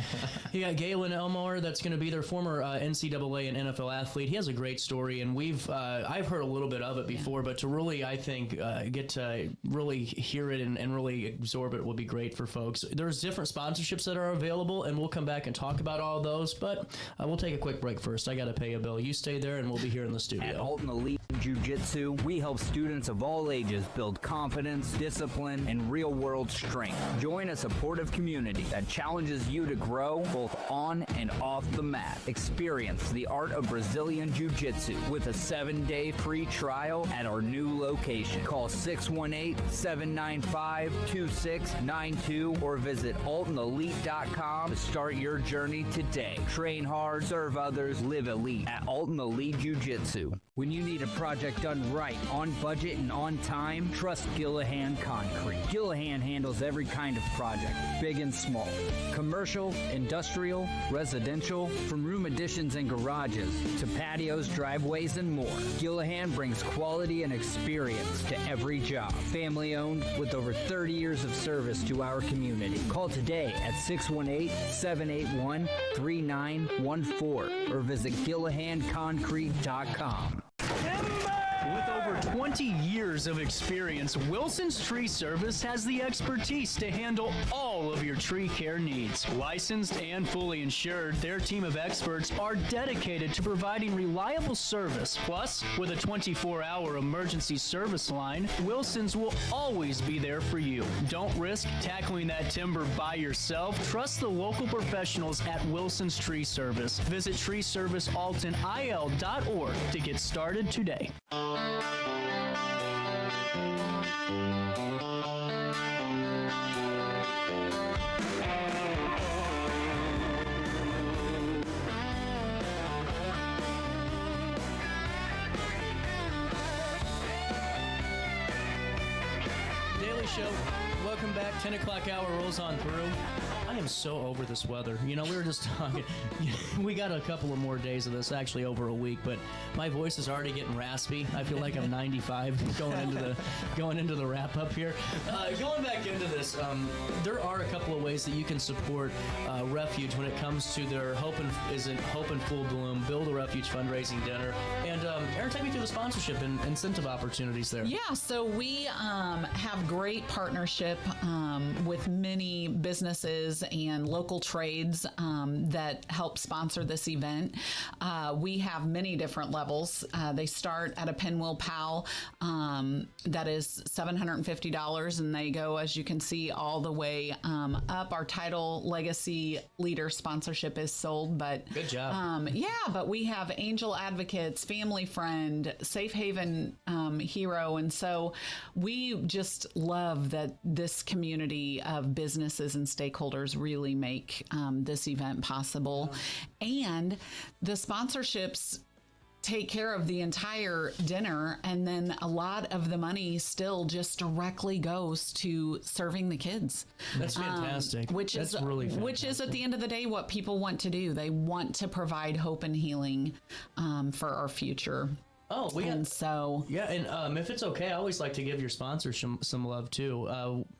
You got Galen Elmore. That's going to be their former NCAA and NFL athlete. He has a great story, and I've heard a little bit of it before, but to really, I think, get to really hear it and really absorb it will be great for folks. There's different sponsorships that are available, and we'll come back and talk about all those, but we'll take a quick break first. I got to pay a bill. You stay there, and we'll be here in the studio.
At Alton Elite Jiu-Jitsu, we help students of all ages build confidence, discipline, and real-world strength. Join a supportive community that challenges you to grow both on and off the mat. Experience the art of Brazilian Jiu-Jitsu with a 7-day free trial at our new location. Call 618-795-2692 or visit AltonElite.com to start your journey today. Train hard, serve others, live elite at Alton Elite Jiu-Jitsu. When you need a project done right, on budget, and on time, trust Gillahan Concrete. Gillahan handles every kind of project, big and small. Commercial, industrial, residential, from room additions and garages to patios, driveways, and more. Gillahan brings quality and experience to every job. Family owned with over 30 years of service to our community. Call today at 618-781-3914 or visit GillahanConcrete.com.
With over 20 years of experience, Wilson's Tree Service has the expertise to handle all of your tree care needs. Licensed and fully insured, their team of experts are dedicated to providing reliable service. Plus, with a 24-hour emergency service line, Wilson's will always be there for you. Don't risk tackling that timber by yourself. Trust the local professionals at Wilson's Tree Service. Visit treeservicealtonil.org to get started today.
Daily Show. Welcome back. 10 o'clock hour rolls on through. I am so over this weather. You know, we were just talking. We got a couple of more days of this, actually over a week, but my voice is already getting raspy. I feel like I'm 95 going into the wrap up here. Going back into this, there are a couple of ways that you can support Refuge when it comes to their Hope in Full Bloom Build a Refuge fundraising dinner. And Erin, take me through the sponsorship and incentive opportunities there.
Yeah, so we have great partnership with many businesses and local trades that help sponsor this event. We have many different levels. They start at a Pinwheel Pal that is $750, and they go, as you can see, all the way up. Our Title Legacy Leader sponsorship is sold, but
good job.
But we have Angel Advocates, Family Friend, Safe Haven Hero, and so we just love that this community of businesses and stakeholders really make this event possible. And the sponsorships take care of the entire dinner, and then a lot of the money still just directly goes to serving the kids.
That's fantastic.
Which is
really fantastic.
Which is at the end of the day what people want to do. They want to provide hope and healing for our future.
Oh,
and
if it's okay, I always like to give your sponsors some love too.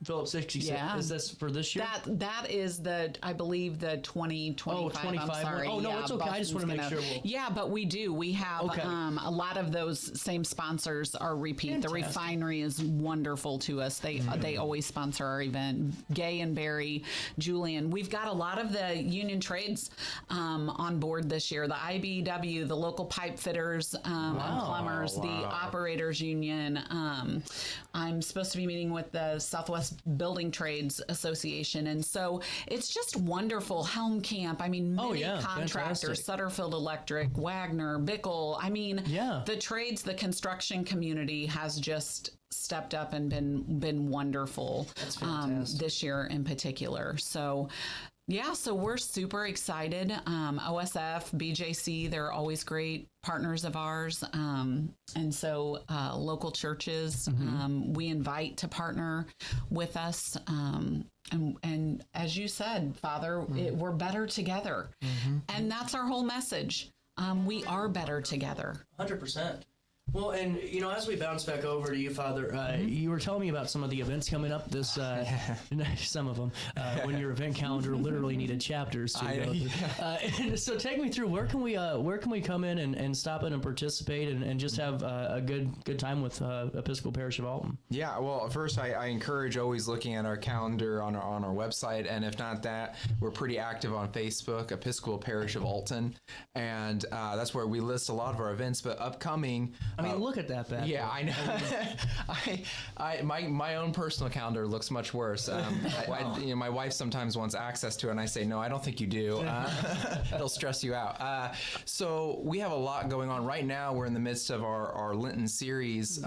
Philip 66, is this for this year?
That is I believe the 2025.
Oh, 25.
I'm sorry.
Oh, no, it's okay. I just want to make sure.
Yeah, but we do. We have a lot of those same sponsors are repeat. Fantastic. The refinery is wonderful to us. They always sponsor our event. Gay and Barry, Julian. We've got a lot of the union trades on board this year. The IBEW, the local pipe fitters, plumbers, the operators union. I'm supposed to be meeting with the Southwest Building Trades Association, and so it's just wonderful. Helm Camp, many contractors, fantastic. Sutterfield Electric, Wagner, Bickle. The trades, the construction community has just stepped up and been wonderful this year in particular. So so we're super excited. OSF, BJC, they're always great partners of ours. And so local churches, we invite to partner with us. And as you said, Father, we're better together. And that's our whole message. We are better together.
100%. Well, and as we bounce back over to you, Father, you were telling me about some of the events coming up. This some of them when your event calendar literally needed chapters to go through. And so take me through where can we come in and stop in and participate and just have a good time with Episcopal Parish of Alton.
Yeah, well, first I encourage always looking at our calendar on our website, and if not that, we're pretty active on Facebook, Episcopal Parish of Alton, and that's where we list a lot of our events. But upcoming,
look at that back.
Yeah, I know. My own personal calendar looks much worse. My wife sometimes wants access to it, and I say no, I don't think you do. It'll stress you out. So we have a lot going on right now. We're in the midst of our Lenten series,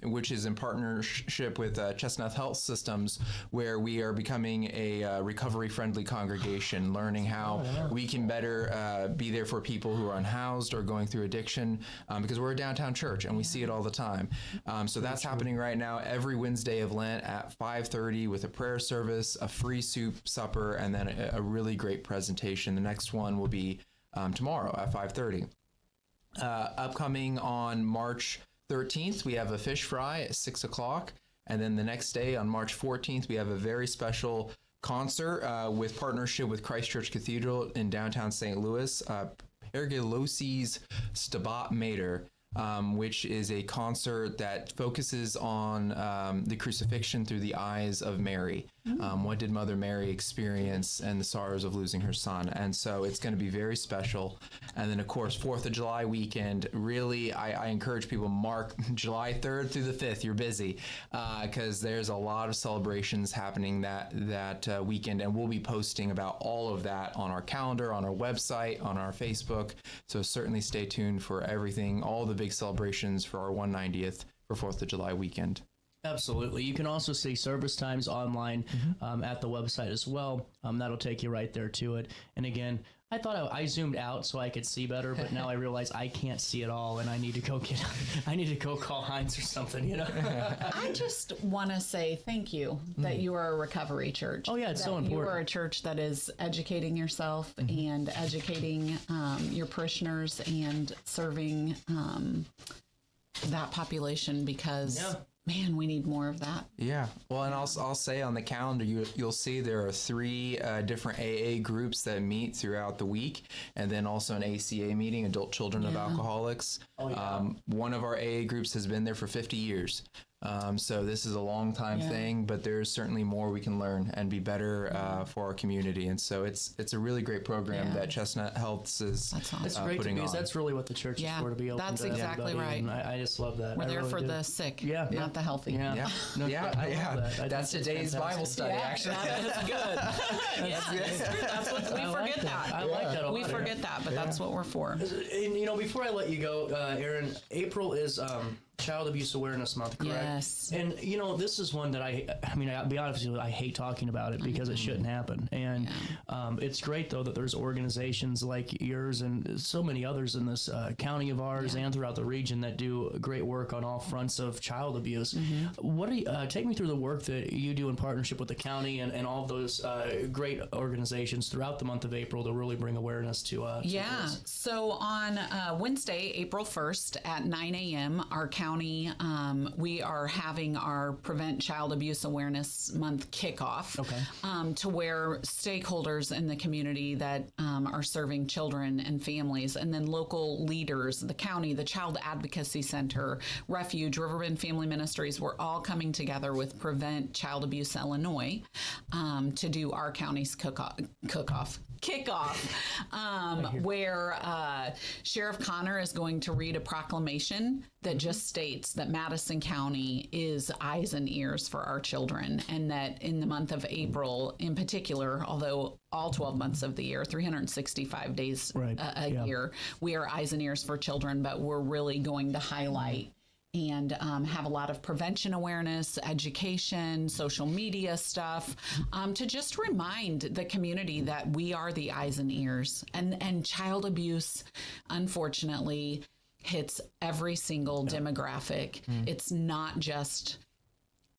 which is in partnership with Chestnut Health Systems, where we are becoming a recovery-friendly congregation, learning how we can better be there for people who are unhoused or going through addiction, because we're a downtown church and we see it all the time. So that's happening right now every Wednesday of Lent at 5:30 with a prayer service, a free soup supper, and then a really great presentation. The next one will be tomorrow at 5:30. Upcoming on March 13th, we have a fish fry at 6 o'clock. And then the next day on March 14th, we have a very special concert with partnership with Christ Church Cathedral in downtown St. Louis, Pergelosi's Stabat Mater, which is a concert that focuses on the crucifixion through the eyes of Mary. What did Mother Mary experience and the sorrows of losing her son? And so it's going to be very special. And then, of course, 4th of July weekend, really, I encourage people mark July 3rd through the 5th. You're busy because there's a lot of celebrations happening that weekend. And we'll be posting about all of that on our calendar, on our website, on our Facebook. So certainly stay tuned for everything, all the big celebrations for our 190th for 4th of July weekend.
Absolutely. You can also see service times online at the website as well. That'll take you right there to it. And again, I thought I zoomed out so I could see better, but now I realize I can't see it all, and I need to go call Heinz or something.
I just want to say thank you that you are a recovery church.
Oh yeah, it's so important.
You are a church that is educating yourself and educating your parishioners and serving that population because. Yeah. Man, we need more of that.
Yeah. Well, and I'll say on the calendar, you'll see there are 3 different AA groups that meet throughout the week, and then also an ACA meeting, Adult Children of Alcoholics. Oh, yeah. One of our AA groups has been there for 50 years. So this is a long time thing, but there's certainly more we can learn and be better for our community. And so it's a really great program that Chestnut Health is
That's great
putting
because
on.
that's really what the church is for, to be open
that's
to
exactly
everybody.
right.
And I just love that.
We're there for the sick, not the healthy.
Yeah.
No,
That's
today's Bible study, actually.
That's good. That's what we forget that.
I like that a lot.
We forget that, but that's what we're for.
And before I let you go, Aaron, April is Child Abuse Awareness Month, correct?
Yes.
And this is one that I'll be honest with you, I hate talking about it because it shouldn't happen. And it's great though that there's organizations like yours and so many others in this county of ours and throughout the region that do great work on all fronts of child abuse. What do you, take me through the work that you do in partnership with the county and all of those great organizations throughout the month of April to really bring awareness to this.
So on Wednesday, April 1st at 9 a.m., our county, we are having our Prevent Child Abuse Awareness Month kickoff to where stakeholders in the community that are serving children and families, and then local leaders, the county, the Child Advocacy Center, Refuge, Riverbend Family Ministries, we're all coming together with Prevent Child Abuse Illinois to do our county's kickoff, where Sheriff Connor is going to read a proclamation that just states that Madison County is eyes and ears for our children, and that in the month of April in particular, although all 12 months of the year, 365 days a year, we are eyes and ears for children, but we're really going to highlight and have a lot of prevention awareness, education, social media stuff, to just remind the community that we are the eyes and ears. And child abuse, unfortunately, hits every single demographic. It's not just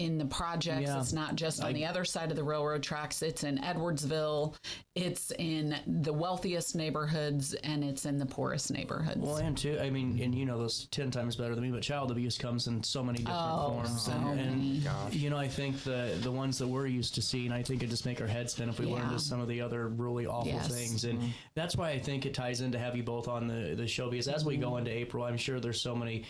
in the projects.
Yeah.
It's not just on the other side of the railroad tracks. It's in Edwardsville. It's in the wealthiest neighborhoods, and it's in the poorest neighborhoods.
Well, and too, I mean, and you know this 10 times better than me, but child abuse comes in so many different forms. And you know, I think the ones that we're used to seeing, I think it just make our heads spin if we learn just some of the other really awful things. And that's why I think it ties in to have you both on the show, because as we go into April, I'm sure there's so many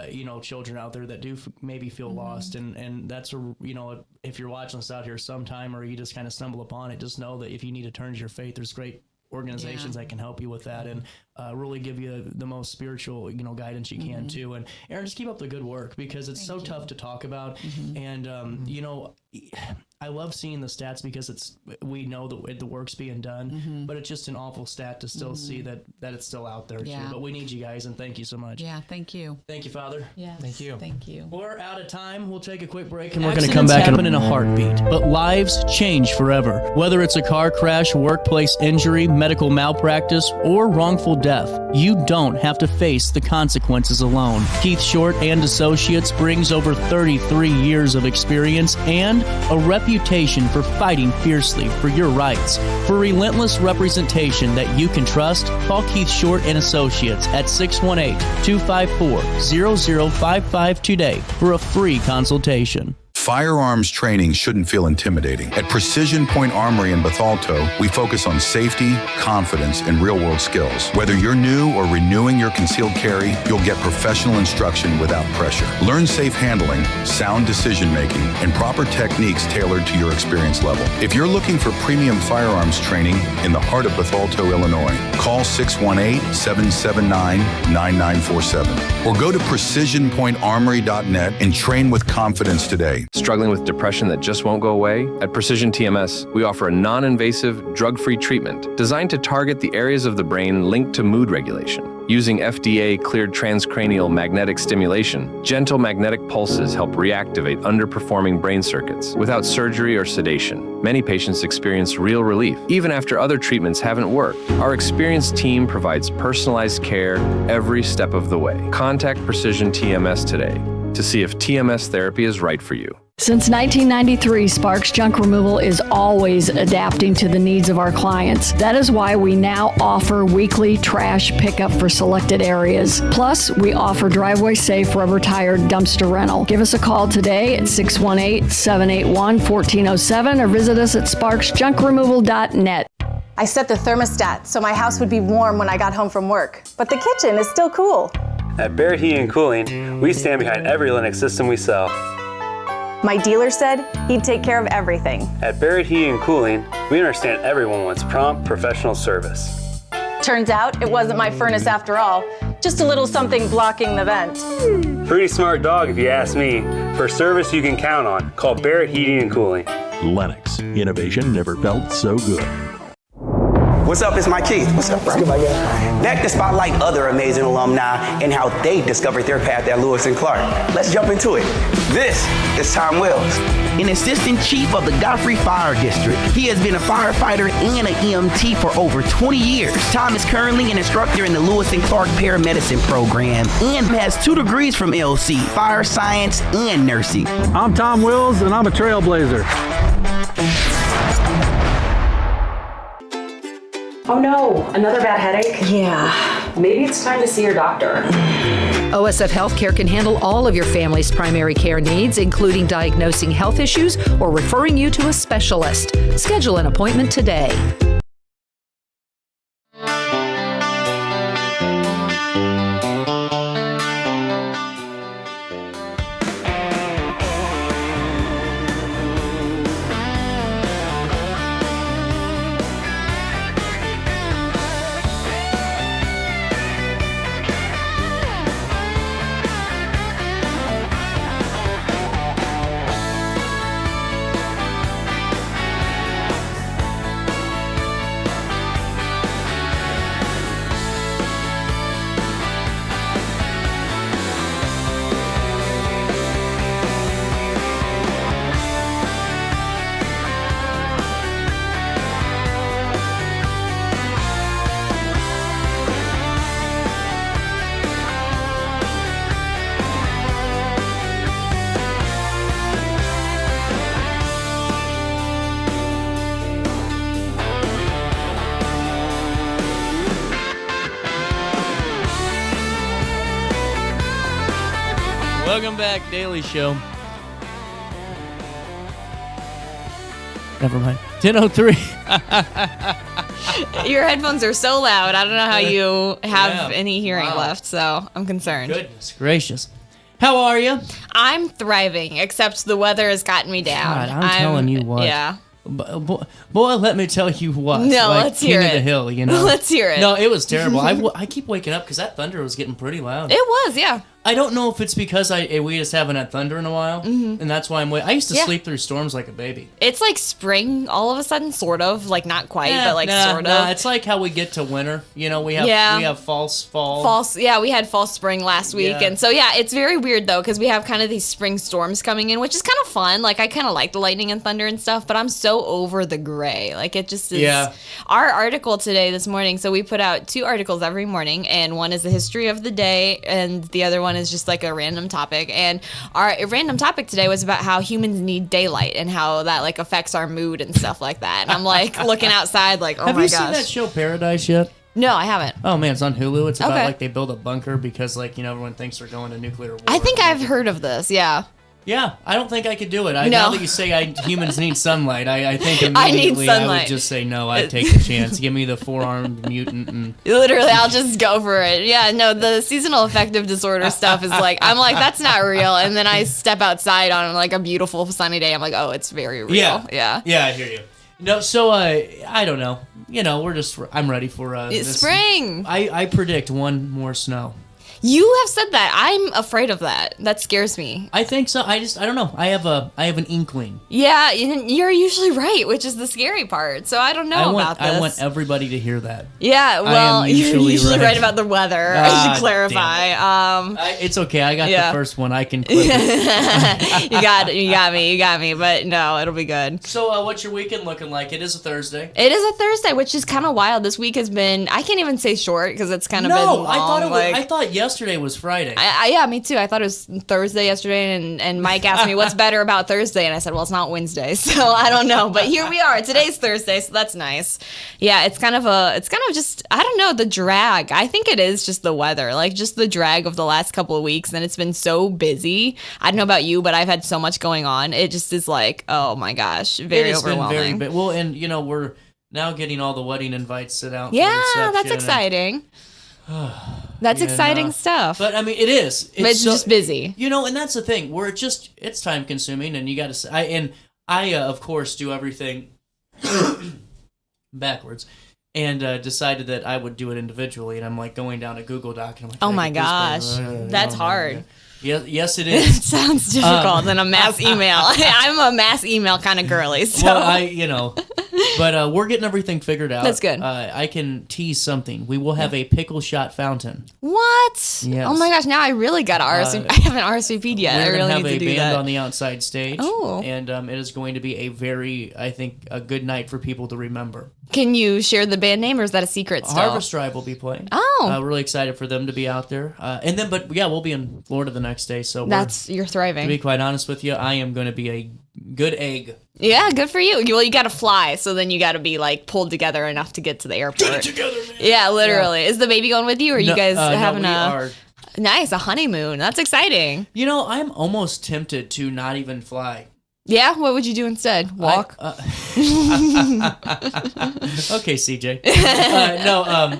you know, children out there that do maybe feel lost, and that's you know, if you're watching us out here sometime, or you just kind of stumble upon it, just know that if you need to turn to your faith, there's great organizations that can help you with that, and really give you the most spiritual, you know, guidance you can too. And Aaron, just keep up the good work, because it's tough to talk about. And you know, I love seeing the stats, because we know that the work's being done, but it's just an awful stat to still see that it's still out there too. But we need you guys, and thank you so much.
Yeah, thank you.
Thank you, Father.
Yeah,
thank you.
Thank you.
We're out of time. We'll take a quick break, and we're going to come back in a heartbeat. But lives change forever. Whether it's a car crash, workplace injury, medical malpractice, or wrongful death, you don't have to face the consequences alone. Keith Short and Associates brings over 33 years of experience and a reputation for fighting fiercely for your rights. For relentless representation that you can trust, call Keith Short and Associates at 618-254-0055 today for a free consultation.
Firearms training shouldn't feel intimidating. At Precision Point Armory in Bethalto, we focus on safety, confidence, and real-world skills. Whether you're new or renewing your concealed carry, you'll get professional instruction without pressure. Learn safe handling, sound decision-making, and proper techniques tailored to your experience level. If you're looking for premium firearms training in the heart of Bethalto, Illinois, call 618-779-9947 or go to precisionpointarmory.net and train with confidence today.
Struggling with depression that just won't go away? At Precision TMS, we offer a non-invasive, drug-free treatment designed to target the areas of the brain linked to mood regulation. Using FDA-cleared transcranial magnetic stimulation, gentle magnetic pulses help reactivate underperforming brain circuits without surgery or sedation. Many patients experience real relief, even after other treatments haven't worked. Our experienced team provides personalized care every step of the way. Contact Precision TMS today to see if TMS therapy is right for you.
Since 1993, Sparks Junk Removal is always adapting to the needs of our clients. That is why we now offer weekly trash pickup for selected areas. Plus, we offer driveway-safe rubber-tired dumpster rental. Give us a call today at 618-781-1407 or visit us at sparksjunkremoval.net.
I set the thermostat so my house would be warm when I got home from work, but the kitchen is still cool.
At Barrett Heating and Cooling, we stand behind every Lennox system we sell.
My dealer said he'd take care of everything.
At Barrett Heating and Cooling, we understand everyone wants prompt, professional service.
Turns out it wasn't my furnace after all, just a little something blocking the vent.
Pretty smart dog if you ask me. For service you can count on, call Barrett Heating and Cooling.
Lennox. Innovation never felt so good.
What's up? It's Mike Keith. What's up, bro? Good, my guy. Back to spotlight other amazing alumni and how they discovered their path at Lewis and Clark. Let's jump into it. This is Tom Wells,
an assistant chief of the Godfrey Fire District. He has been a firefighter and an EMT for over 20 years. Tom is currently an instructor in the Lewis and Clark Paramedicine program and has 2 degrees from LC, fire science and nursing.
I'm Tom Wills, and I'm a trailblazer.
Oh no, another bad headache?
Yeah.
Maybe it's time to see your doctor.
OSF Healthcare can handle all of your family's primary care needs, including diagnosing health issues or referring you to a specialist. Schedule an appointment today.
Welcome back, Daily Show. Never mind. 10:03.
Your headphones are so loud. I don't know how you have any hearing left, so I'm concerned.
Goodness gracious. How are you?
I'm thriving, except the weather has gotten me down.
God, I'm telling you what.
Yeah.
Boy, let me tell you what.
No,
like
let's hear
King
it.
of the Hill, you know?
Let's hear it.
No, it was terrible. I keep waking up because that thunder was getting pretty loud.
It was, yeah.
I don't know if it's because we just haven't had thunder in a while, and that's why I'm waiting. I used to sleep through storms like a baby.
It's like spring all of a sudden, sort of. Like, not quite, but like sort of.
It's like how we get to winter. You know, we have false fall.
We had false spring last week.
Yeah.
And so, it's very weird, though, because we have kind of these spring storms coming in, which is kind of fun. Like, I kind of like the lightning and thunder and stuff, but I'm so over the gray. Like, it just is. Yeah. Our article today, this morning, so we put out 2 articles every morning, and one is the history of the day, and the other one is just like a random topic. And our random topic today was about how humans need daylight and how that like affects our mood and stuff like that. And I'm like looking outside like, oh my gosh.
Have you seen that show Paradise yet?
No, I haven't.
Oh man, it's on Hulu. It's about like they build a bunker because like, you know, everyone thinks they're going to nuclear war.
I think I've heard of this, yeah.
Yeah, I don't think I could do it. Now that you say humans need sunlight, I think immediately I would just say no, I'd take the chance. Give me the 4-armed mutant. And
literally, I'll just go for it. Yeah, no, the seasonal affective disorder stuff is like, I'm like, that's not real. And then I step outside on like a beautiful sunny day. I'm like, oh, it's very real.
Yeah, I hear you. No, so I don't know. You know, I'm ready for
it's spring.
I predict one more snow.
You have said that. I'm afraid of that. That scares me.
I think so. I don't know. I have an inkling.
Yeah, you're usually right, which is the scary part. So I don't know about this.
I want everybody to hear that.
Yeah, well, you're usually right about the weather. I should clarify.
It's okay. I got the first one. I can clip it.
You got me. But no, it'll be good.
So what's your weekend looking like? It is a Thursday.
It is a Thursday, which is kind of wild. This week has been, I can't even say short because it's kind of been long.
I thought yesterday was Friday.
Yeah, me too. I thought it was Thursday yesterday, and Mike asked me what's better about Thursday, and I said, well, it's not Wednesday, so I don't know. But here we are. Today's Thursday, so that's nice. Yeah, it's kind of just, I don't know, the drag. I think it is just the weather, like just the drag of the last couple of weeks, and it's been so busy. I don't know about you, but I've had so much going on. It just is like, oh my gosh, very overwhelming.
Well, and you know, we're now getting all the wedding invites sent out.
Yeah, that's exciting. That's exciting stuff.
But I mean, it is.
It's just busy.
You know, and that's the thing. Where it's time consuming, and you got to. I of course do everything backwards, and decided that I would do it individually. And I'm like going down a Google Doc, and I'm like,
oh my gosh, that's hard.
Yes, it is.
It sounds difficult than a mass email. I'm a mass email kind of girly. So.
Well, but we're getting everything figured out.
That's good.
I can tease something. We will have a pickle shot fountain.
What?
Yes.
Oh my gosh! Now I really got to RSVP. I haven't RSVP'd yet. I really need to do that. We're going to have a band on
the outside stage.
Oh.
And it is going to be a good night for people to remember.
Can you share the band name, or is that a secret still?
Harvest Tribe will be playing.
Oh.
Really excited for them to be out there. We'll be in Florida the next day. So
you're thriving.
To be quite honest with you, I am going to be a good egg.
Yeah, good for you. Well, you got to fly, so then you got to be like pulled together enough to get to the airport.
Get it together, man.
Yeah, literally. Yeah. Is the baby going with you, or are you guys having
a
honeymoon? That's exciting.
You know, I'm almost tempted to not even fly.
Yeah, what would you do instead? Walk?
Okay, CJ.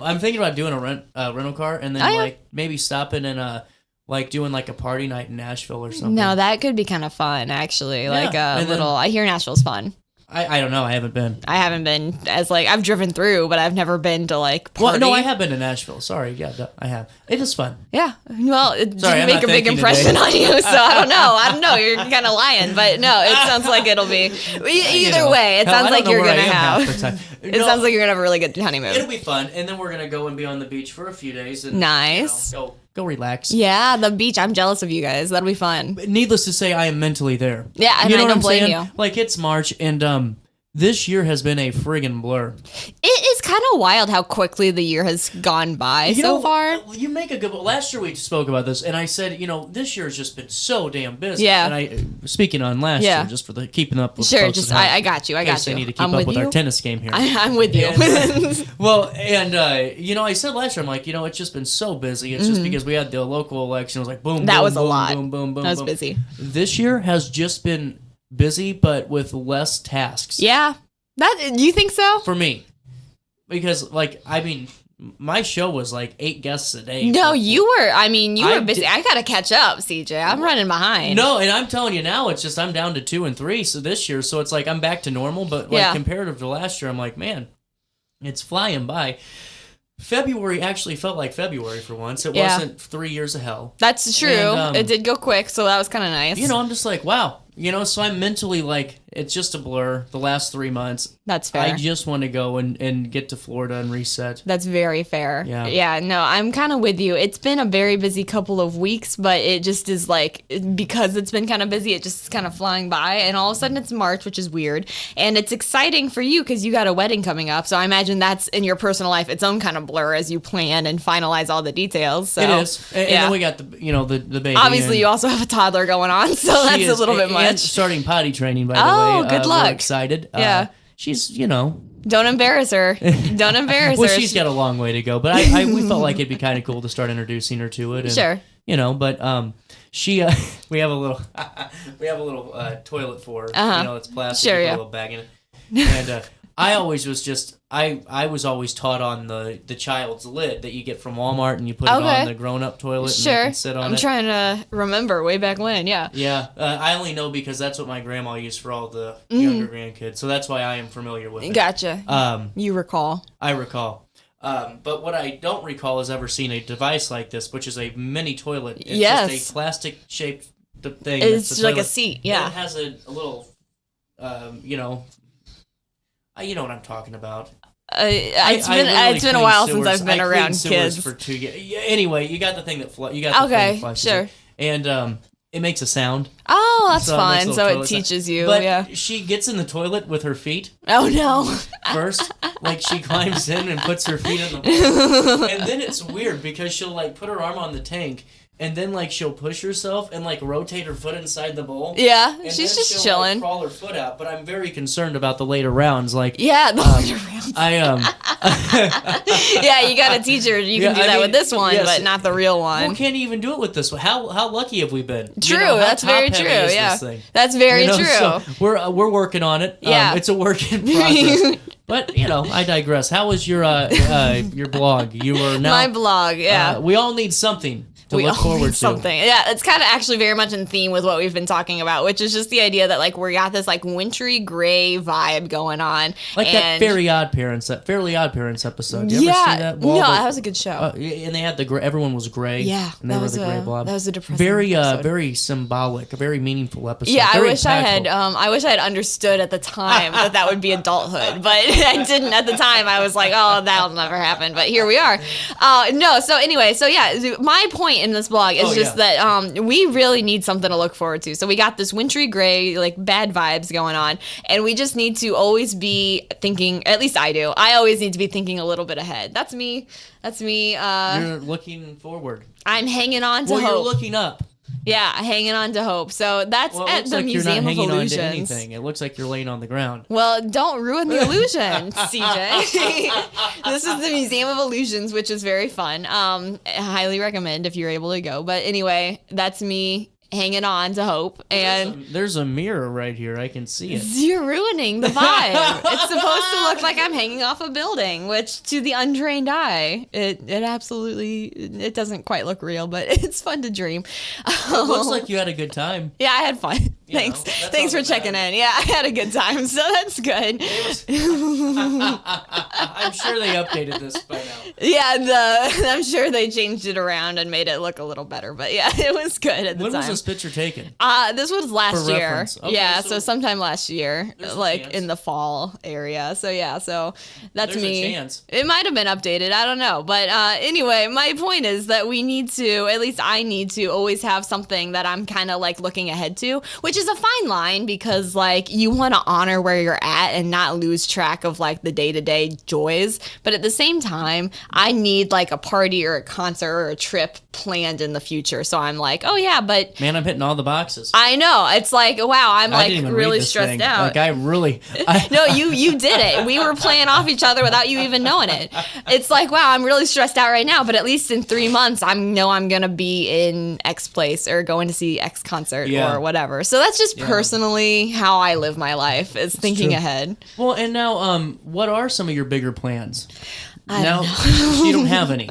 I'm thinking about doing a rental car and then maybe stopping and doing like a party night in Nashville or something.
No, that could be kind of fun actually. Yeah. I hear Nashville's fun.
I don't know. I haven't been.
I've driven through, but I've never been to like party.
Well, no, I have been to Nashville. Sorry. Yeah, I have. It is fun.
Yeah. Well, it didn't make a big impression on you, so I don't know. You're kind of lying, but no, it sounds like it'll be. Either way, it sounds like you're going to have. It sounds like you're going to have a really good honeymoon.
It'll be fun, and then we're going to go and be on the beach for a few days. And,
nice.
Go relax.
Yeah, the beach. I'm jealous of you guys. That'll be fun.
But needless to say, I am mentally there.
Yeah, and I don't blame you.
Like, it's March, and this year has been a friggin' blur.
It is kind of wild how quickly the year has gone by so far.
You make a good. Last year we spoke about this, and I said, this year has just been so damn busy.
Yeah.
And I speaking on last year, just for the keeping up with
sure.
folks
Just
at home,
I got you. I got you.
I need to keep up with our tennis game here.
I'm with you.
I said last year, I'm like, it's just been so busy. It's just because we had the local election. It was like boom.
That
boom,
was a
boom,
lot.
Boom, boom, boom.
That was
boom.
busy.
This year has just been busy, but with less tasks.
Yeah. You think so?
For me. Because, my show was 8 guests a day.
No, you were busy. I got to catch up, CJ. I'm running behind.
No, and I'm telling you now, it's just I'm down to 2 and 3 this year. So it's I'm back to normal. But comparative to last year, I'm like, man, it's flying by. February actually felt like February for once. It wasn't 3 years of hell.
That's true. And, it did go quick, so that was kind of nice.
I'm just like, wow. So I'm mentally it's just a blur the last 3 months.
That's fair.
I just want to go and get to Florida and reset.
That's very fair.
Yeah.
Yeah, no, I'm kind of with you. It's been a very busy couple of weeks, but it just is because it's been kind of busy, it just is kind of flying by. And all of a sudden it's March, which is weird. And it's exciting for you because you got a wedding coming up. So I imagine that's in your personal life its own kind of blur as you plan and finalize all the details. So,
it is. And then we got the baby.
Obviously, you also have a toddler going on, so that's a little bit much.
And starting potty training, by the way.
Oh, good luck.
We're excited.
Yeah.
She's,
Don't embarrass her. Don't embarrass her.
Well, she's got a long way to go, but we felt like it'd be kind of cool to start introducing her to it. And,
sure.
But she, we have a little toilet for her. It's plastic
sure,
with a little bag in it. And I always was just, I was always taught on the child's lid that you get from Walmart, and you put it on the grown-up toilet and you can sit on it.
I'm trying to remember way back when, yeah.
Yeah, I only know because that's what my grandma used for all the younger grandkids, so that's why I am familiar with it.
Gotcha. You recall.
I recall. But what I don't recall is ever seeing a device like this, which is a mini toilet. It's just a plastic-shaped thing.
It's like a seat, yeah.
And it has a little, you know what I'm talking about.
It's been a while since I've been around kids.
For 2 years. Yeah, anyway, you got the thing that thing that flushes
sure.
it. And it makes a sound.
Oh, that's fun. So it teaches you.
But she gets in the toilet with her feet.
Oh no!
First, she climbs in and puts her feet in the bowl, and then it's weird because she'll put her arm on the tank. And then, she'll push herself and, rotate her foot inside the bowl.
Yeah,
and
she's
then
just
she'll,
chilling.
Crawl her foot out. But I'm very concerned about the later rounds.
The later rounds. Yeah, you got to teach her. You can do that with this one, but not the real one.
Well, can't even do it with this one. How lucky have we been?
True, that's very true. Yeah, that's very true.
So we're working on it.
Yeah,
it's a work in progress. But I digress. How was your blog? You were now
my blog. Yeah,
we all need something. We look forward to
something. Yeah, it's kind of actually very much in theme with what we've been talking about, which is just the idea that we got this wintry gray vibe going on,
that Fairly Odd Parents episode. Did you ever see that?
No, that was a good show.
And they had everyone was gray.
Yeah,
and they were the gray blob.
That was a depressing
very
episode.
Very symbolic, a very meaningful episode.
Yeah,
very
I wish
impactful.
I wish I had understood at the time that would be adulthood, but I didn't at the time. I was like, oh, that'll never happen. But here we are. So anyway, my point in this blog is that we really need something to look forward to. So we got this wintry gray, bad vibes going on, and we just need to always be thinking, at least I do, I always need to be thinking a little bit ahead. That's me.
You're looking forward.
I'm hanging on to hope.
You're looking up.
Yeah, hanging on to hope. So that's at the Museum of Illusions.
You're not hanging on to anything. It looks like you're laying on the ground.
Well, don't ruin the illusion, CJ. This is the Museum of Illusions, which is very fun. I highly recommend if you're able to go. But anyway, that's me hanging on to hope. And
there's a mirror right here. I can see it.
You're ruining the vibe. It's supposed to look like I'm hanging off a building, which to the untrained eye, it absolutely, it doesn't quite look real, but it's fun to dream.
It looks like you had a good time.
Yeah, I had fun. Thanks for checking in. Yeah, I had a good time, so that's good.
I'm sure they updated this by now.
Yeah, I'm sure they changed it around and made it look a little better, but yeah, it was good at the time.
When was this picture taken?
This was last year.
Okay,
yeah, so sometime last year, in the fall area. So yeah, so that's
there's
me.
A chance.
It might have been updated. I don't know, but anyway, my point is that we need to, at least I need to, always have something that I'm kind of looking ahead to, which is is a fine line because like you want to honor where you're at and not lose track of like the day-to-day joys. But at the same time, I need like a party or a concert or a trip planned in the future. So I'm like, oh yeah, but
man, I'm hitting all the boxes.
I know. It's like, wow, I'm like really stressed out.
Like
No, you did it. We were playing off each other without you even knowing it. It's like, wow, I'm really stressed out right now, but at least in 3 months, I'm going to be in X place or going to see X concert or whatever. So that's just personally how I live my life, is thinking ahead.
Well, and now, what are some of your bigger plans?
I
don't know. You don't have any.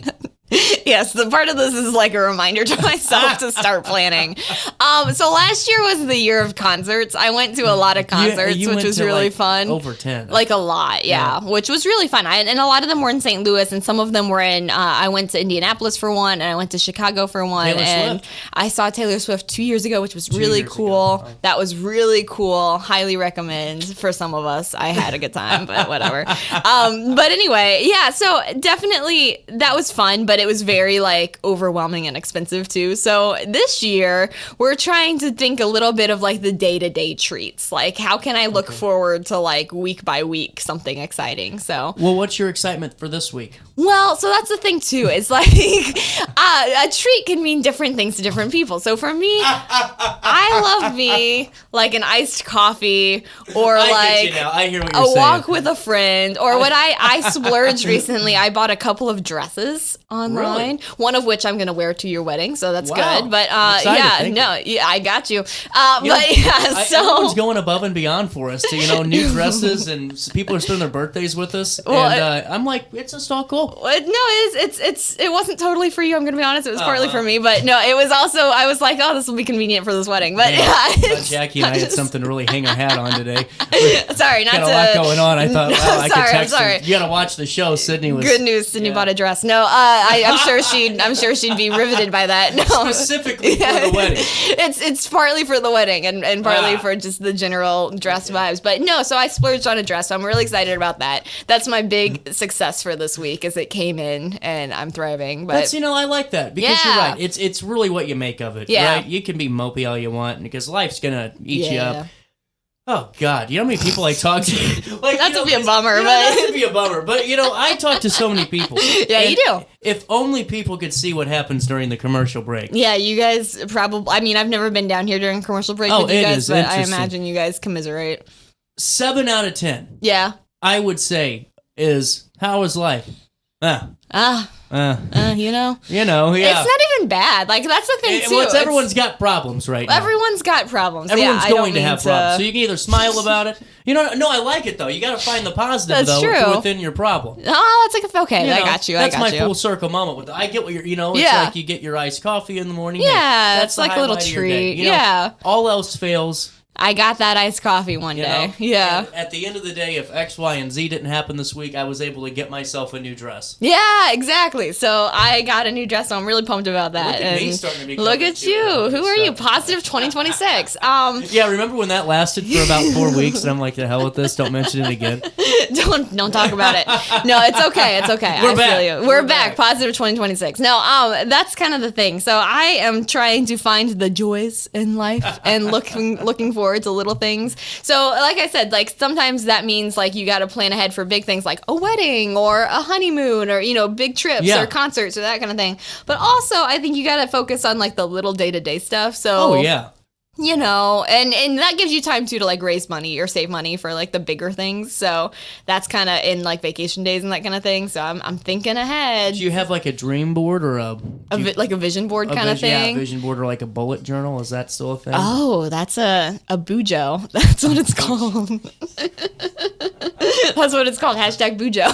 Yes, the part of this is like a reminder to myself to start planning. So last year was the year of concerts. I went to a lot of concerts, which was really fun.
Over 10.
Like a lot, yeah, which was really fun. And a lot of them were in St. Louis, and some of them were in, I went to Indianapolis for one, and I went to Chicago for one.
Taylor
and
Swift.
I saw Taylor Swift 2 years ago, which was really cool. That was really cool. Highly recommend for some of us. I had a good time, but whatever. But anyway, yeah, so definitely that was fun, but it was very like overwhelming and expensive too. So this year we're trying to think a little bit of like the day-to-day treats. Like how can I look forward to like week by week something exciting? So
well, what's your excitement for this week?
Well, so that's the thing too. It's like a treat can mean different things to different people. So for me, I love me like an iced coffee or like
I hear what you're
a
saying.
walk with a friend. Or what I splurged recently, I bought a couple of dresses online.
Really?
One of which I'm going to wear to your wedding, so that's
Wow.
good. But
Excited,
I got you.
Everyone's going above and beyond for us to new dresses, and people are spending their birthdays with us.
Well,
and I'm like, it's just all cool.
It wasn't totally for you. I'm going to be honest. It was partly for me, but no, it was also. I was like, oh, this will be convenient for this wedding. But
I thought Jackie and I had something to really hang our hat on today.
Sorry, not
got
to.
a lot going on. I thought, I could text
sorry.
her. You got to watch the show. Sydney was
good news. Sydney bought a dress. No, I'm sure she'd be riveted by that. No,
specifically for the wedding.
It's partly for the wedding and partly for just the general dress vibes. But no, so I splurged on a dress. So I'm really excited about that. That's my big success for this week, as it came in and I'm thriving. But
that's I like that because you're right. It's really what you make of it.
Yeah.
Right? You can be mopey all you want because life's gonna eat you up. Oh God, you know how many people I talk to? Like,
not to be a bummer, but
not to be a bummer, but I talk to so many people.
Yeah, you do.
If only people could see what happens during the commercial break.
Yeah, you guys probably. I mean, I've never been down here during commercial break with you guys, but I imagine you guys commiserate.
7 out of 10.
Yeah,
I would say is how is life? Yeah.
Yeah.
It's
not even bad. Like, that's the thing, too.
Well, everyone's got problems right now.
Everyone's got problems.
Everyone's going to have problems. So you can either smile about it. No, I like it, though. You got to find the positive, within your problem.
Oh, that's like, okay, I got you.
That's my full circle moment. I get what you're, it's like you get your iced coffee in the morning.
Yeah, that's like a little treat. Yeah.
All else fails.
I got that iced coffee one day. Yeah.
And at the end of the day, if X, Y, and Z didn't happen this week, I was able to get myself a new dress.
Yeah, exactly. So I got a new dress, so I'm really pumped about that.
Look at me starting to be
look at you. Who are you? Positive 2026.
Yeah, remember when that lasted for about 4 weeks, and I'm like, the hell with this. Don't mention it again.
Don't talk about it. No, it's okay. It's okay.
We're back.
Feel you. We're back. Positive 2026. No, that's kind of the thing. So I am trying to find the joys in life and looking forward to little things. So like I said, like sometimes that means like you got to plan ahead for big things like a wedding or a honeymoon or big trips or concerts or that kind of thing. But also I think you got to focus on like the little day-to-day stuff. So and that gives you time too to like raise money or save money for like the bigger things. So that's kind of in like vacation days and that kind of thing. So I'm thinking ahead.
Do you have like a dream board or a
vision board kind of thing?
Yeah, a vision board or like a bullet journal. Is that still a thing?
Oh, that's a bujo. That's what it's called. That's what it's called. Hashtag bujo.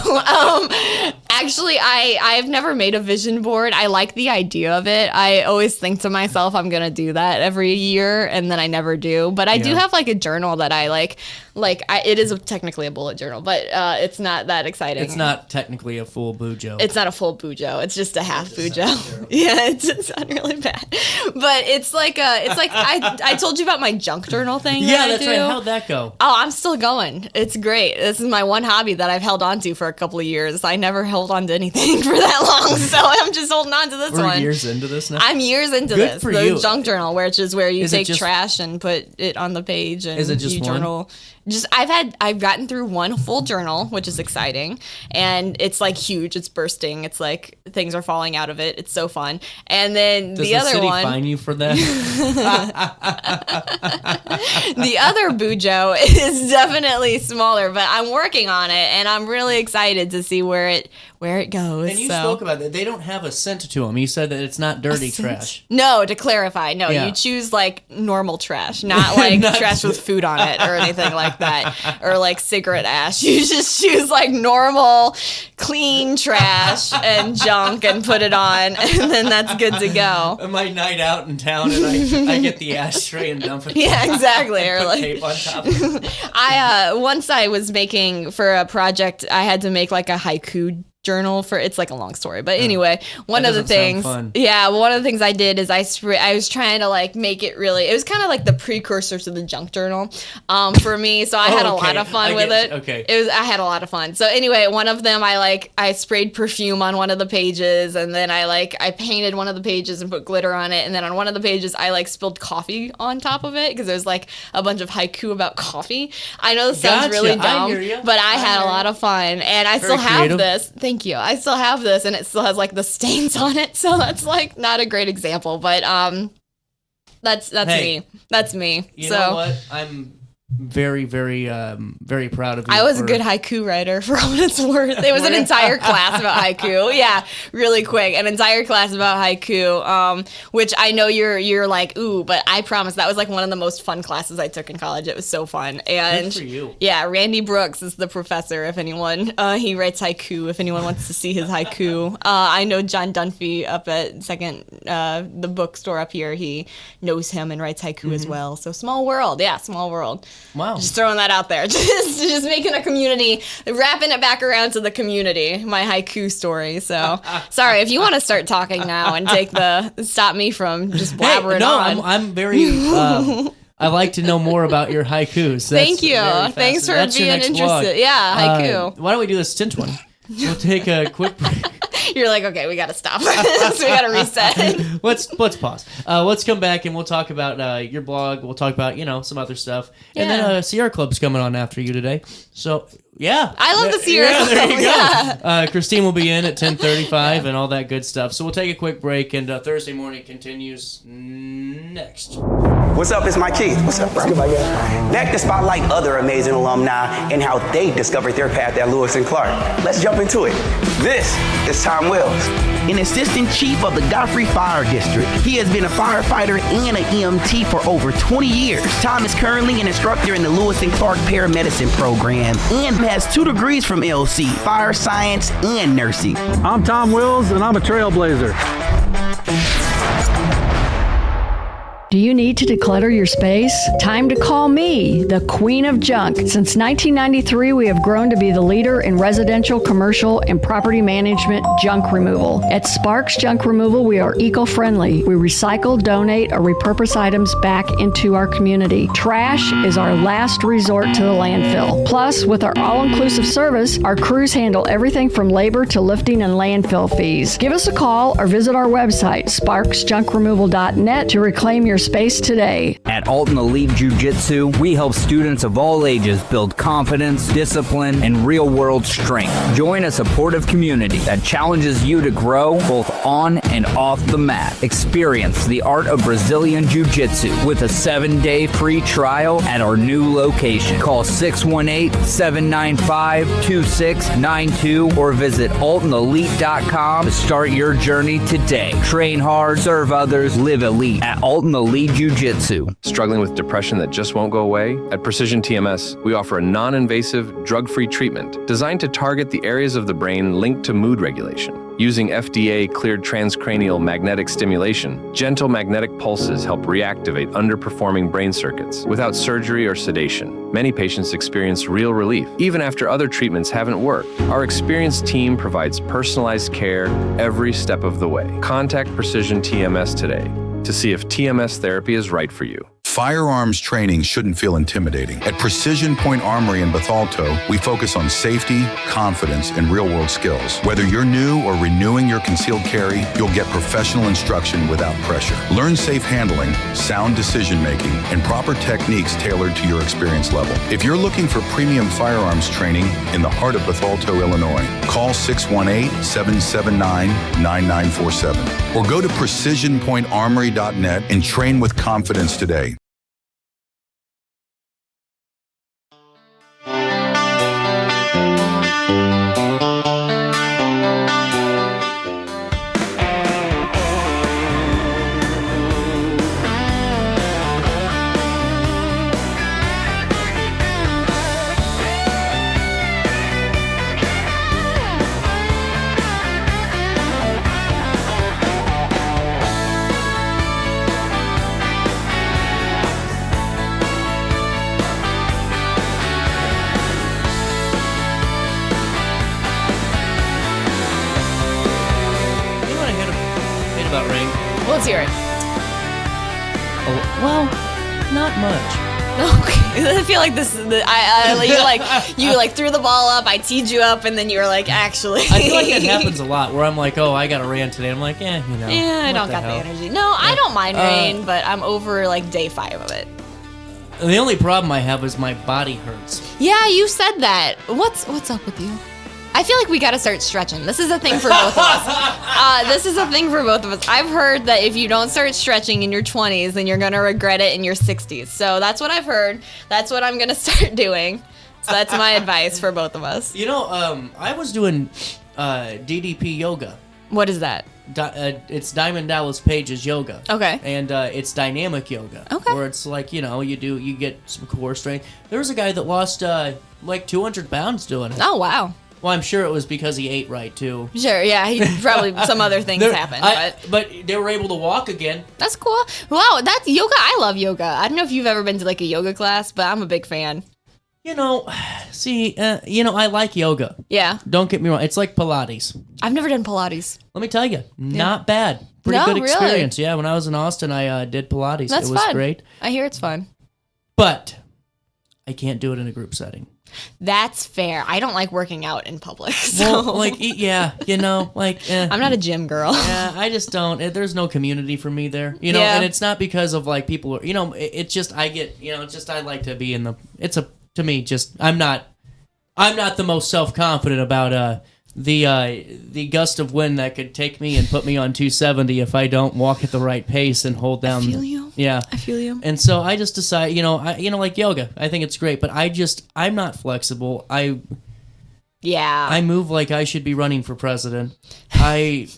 Actually, I've never made a vision board. I like the idea of it. I always think to myself, I'm going to do that every year. And then I never do. But I do have like a journal that I like. It is technically a bullet journal, but it's not that exciting.
It's not technically a full bujo.
It's not a full bujo. It's just a half bujo. Yeah, it's not really bad. But it's like I told you about my junk journal thing.
Yeah, that's right. How'd that go?
Oh, I'm still going. It's great. This is my one hobby that I've held on to for a couple of years. I never hold on to anything for that long, so I'm just holding on to this one.
We're years into this now?
I'm years into
Good
this.
for
The
you.
junk journal, which is where you
Is it
take
just-
trash and put it on the page, and
Is it just
you
one?
journal. I've gotten through one full journal, which is exciting, and it's like huge. It's bursting. It's like things are falling out of it. It's so fun. And then
Does
the other
city
one,
fine you for that?
the other Bujo is definitely smaller, but I'm working on it, and I'm really excited to see where it goes.
And you spoke about that. They don't have a scent to them. You said that it's not dirty trash.
No, to clarify, no,
Yeah.
you choose like normal trash, not like trash with food on it or anything like that, or like cigarette ash. You just choose like normal, clean trash and junk and put it on, and then that's good to go.
On my night out in town, and I get the ashtray and dump it.
Yeah, exactly. Or
Put
like
tape on top of it.
Once I was making for a project, I had to make like a haiku journal for, it's like a long story, but anyway, one of the things I did is I was trying to like make it really, it was kind of like the precursor to the junk journal for me, so I had a lot of fun with it. I had a lot of fun. So anyway, one of them I sprayed perfume on one of the pages, and then I painted one of the pages and put glitter on it, and then on one of the pages I like spilled coffee on top of it because there's like a bunch of haiku about coffee. I know this sounds really dumb, but I had a lot of fun, and I still have this. Thank you. I still have this, and it still has like the stains on it, so that's like not a great example, but that's
Hey,
me. That's me.
You
so
know what? I'm very, very, very proud of you.
I was a good haiku writer for what it's worth. It was an entire class about haiku. Yeah, really quick. An entire class about haiku, which I know you're like, ooh, but I promise that was like one of the most fun classes I took in college. It was so fun. And
Good for you.
Yeah, Randy Brooks is the professor, if anyone, he writes haiku, if anyone wants to see his haiku. I know John Dunphy up at the bookstore up here, he knows him and writes haiku as well. So small world. Yeah, small world.
Wow.
Just throwing that out there. Just making a community, wrapping it back around to the community, my haiku story. So, sorry, if you want to start talking now and stop me from just blabbering on.
I'm very, I like to know more about your haikus.
Thank you. Thanks for being interested.
Blog.
Yeah, haiku.
Why don't we do a stint one? We'll take a quick break.
You're like, okay, we got to stop. So we got to reset.
Let's pause. Let's come back and we'll talk about your blog. We'll talk about, some other stuff. Yeah. And then Sierra Club's coming on after you today. So, yeah.
I love the Sierra Club.
There you go.
Yeah.
Christine will be in at 10:35 and all that good stuff. So we'll take a quick break, and Thursday morning continues next.
What's up? It's Mike Keith. What's up, bro? Good, my guy. Back to spotlight other amazing alumni and how they discovered their path at Lewis and Clark. Let's jump into it. This is Tom Wills,
an assistant chief of the Godfrey Fire District. He has been a firefighter and an EMT for over 20 years. Tom is currently an instructor in the Lewis and Clark Paramedicine program and has 2 degrees from LC, fire science and nursing.
I'm Tom Wills, and I'm a trailblazer.
Do you need to declutter your space? Time to call me, the Queen of Junk. Since 1993, we have grown to be the leader in residential, commercial, and property management junk removal. At Sparks Junk Removal, we are eco-friendly. We recycle, donate, or repurpose items back into our community. Trash is our last resort to the landfill. Plus, with our all-inclusive service, our crews handle everything from labor to lifting and landfill fees. Give us a call or visit our website, sparksjunkremoval.net, to reclaim your space today.
At Alton Elite Jiu-Jitsu, we help students of all ages build confidence, discipline, and real-world strength. Join a supportive community that challenges you to grow both on and off the mat. Experience the art of Brazilian Jiu-Jitsu with a 7-day free trial at our new location. Call 618-795-2692 or visit AltonElite.com to start your journey today. Train hard, serve others, live elite at Alton Elite Jiu-Jitsu.
Struggling with depression that just won't go away? At Precision TMS, we offer a non-invasive, drug-free treatment designed to target the areas of the brain linked to mood regulation. Using FDA-cleared transcranial magnetic stimulation, gentle magnetic pulses help reactivate underperforming brain circuits without surgery or sedation. Many patients experience real relief, even after other treatments haven't worked. Our experienced team provides personalized care every step of the way. Contact Precision TMS today to see if TMS therapy is right for you.
Firearms training shouldn't feel intimidating. At Precision Point Armory in Bethalto, we focus on safety, confidence, and real-world skills. Whether you're new or renewing your concealed carry, you'll get professional instruction without pressure. Learn safe handling, sound decision-making, and proper techniques tailored to your experience level. If you're looking for premium firearms training in the heart of Bethalto, Illinois, call 618-779-9947 or go to precisionpointarmory.net and train with confidence today.
Let's hear it.
Oh, well, not much.
Okay, I feel like this is you threw the ball up, I teed you up, and then you were like, actually.
I feel like that happens a lot where I'm like, oh, I got a rant today. I'm like,
I don't got the energy. No, I don't mind rain, but I'm over like day 5 of it.
The only problem I have is my body hurts.
Yeah, you said that. What's up with you? I feel like we gotta start stretching. This is a thing for both of us. I've heard that if you don't start stretching in your 20s, then you're gonna regret it in your 60s. So that's what I've heard. That's what I'm gonna start doing. So that's my advice for both of us.
You know, I was doing DDP yoga.
What is that?
It's Diamond Dallas Page's yoga.
Okay.
And it's dynamic yoga.
Okay.
Where it's like, you get some core strength. There was a guy that lost like 200 pounds doing it.
Oh, wow.
Well, I'm sure it was because he ate right, too.
Sure, yeah. He probably some other things happened.
But they were able to walk again.
That's cool. Wow, that's yoga. I love yoga. I don't know if you've ever been to like a yoga class, but I'm a big fan.
I like yoga.
Yeah.
Don't get me wrong. It's like Pilates.
I've never done Pilates.
Let me tell you, not bad. Pretty good experience. Really? Yeah, when I was in Austin, I did Pilates.
That's
it was
fun.
Great.
I hear it's fun.
But I can't do it in a group setting.
That's fair. I don't like working out in public. So.
Well, I'm
not a gym girl.
Yeah, I just don't. There's no community for me there. And it's not because of like people. It's just I get. It's just I like to be in the. To me, just I'm not the most self-confident about the gust of wind that could take me and put me on 270 if I don't walk at the right pace and hold down.
I feel you.
Yeah,
I feel you.
And so I just decide, like yoga. I think it's great, but I'm not flexible. I move like I should be running for president.
We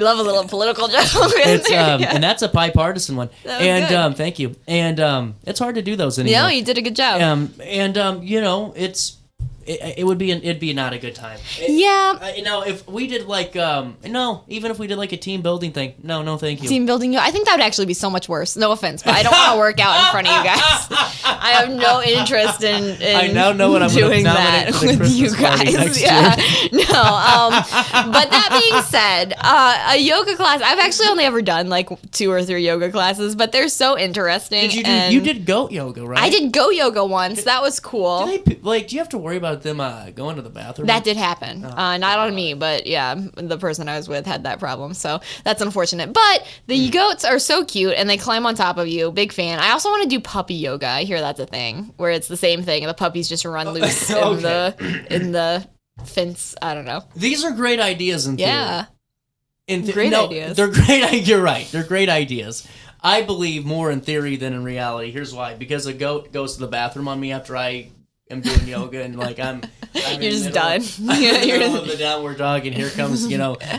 love a little political joke.
And that's a bipartisan one.
Good.
Thank you. And it's hard to do those anymore.
No, you did a good job.
It'd be not a good time. If we did even if we did like a team building thing, no, thank you.
Team building, I think that would actually be so much worse. No offense, but I don't want to work out in front of you guys. I have no interest in
I now know what I'm
doing that with
Christmas
you guys. Yeah, no. But that being said, a yoga class. I've actually only ever done like 2 or 3 yoga classes, but they're so interesting.
You did goat yoga, right?
I did goat yoga once. That was cool.
Do you have to worry about them going to the bathroom?
That did happen. Not on me, but yeah, the person I was with had that problem, so that's unfortunate. But the goats are so cute, and they climb on top of you. Big fan. I also want to do puppy yoga. I hear that's a thing, where it's the same thing, and the puppies just run loose in the fence. I don't know.
These are great ideas in theory.
Yeah.
Ideas. They're great. You're right. They're great ideas. I believe more in theory than in reality. Here's why. Because a goat goes to the bathroom on me after I am doing yoga, and like I'm
you're just done.
I'm in the middle of the downward dog, and here comes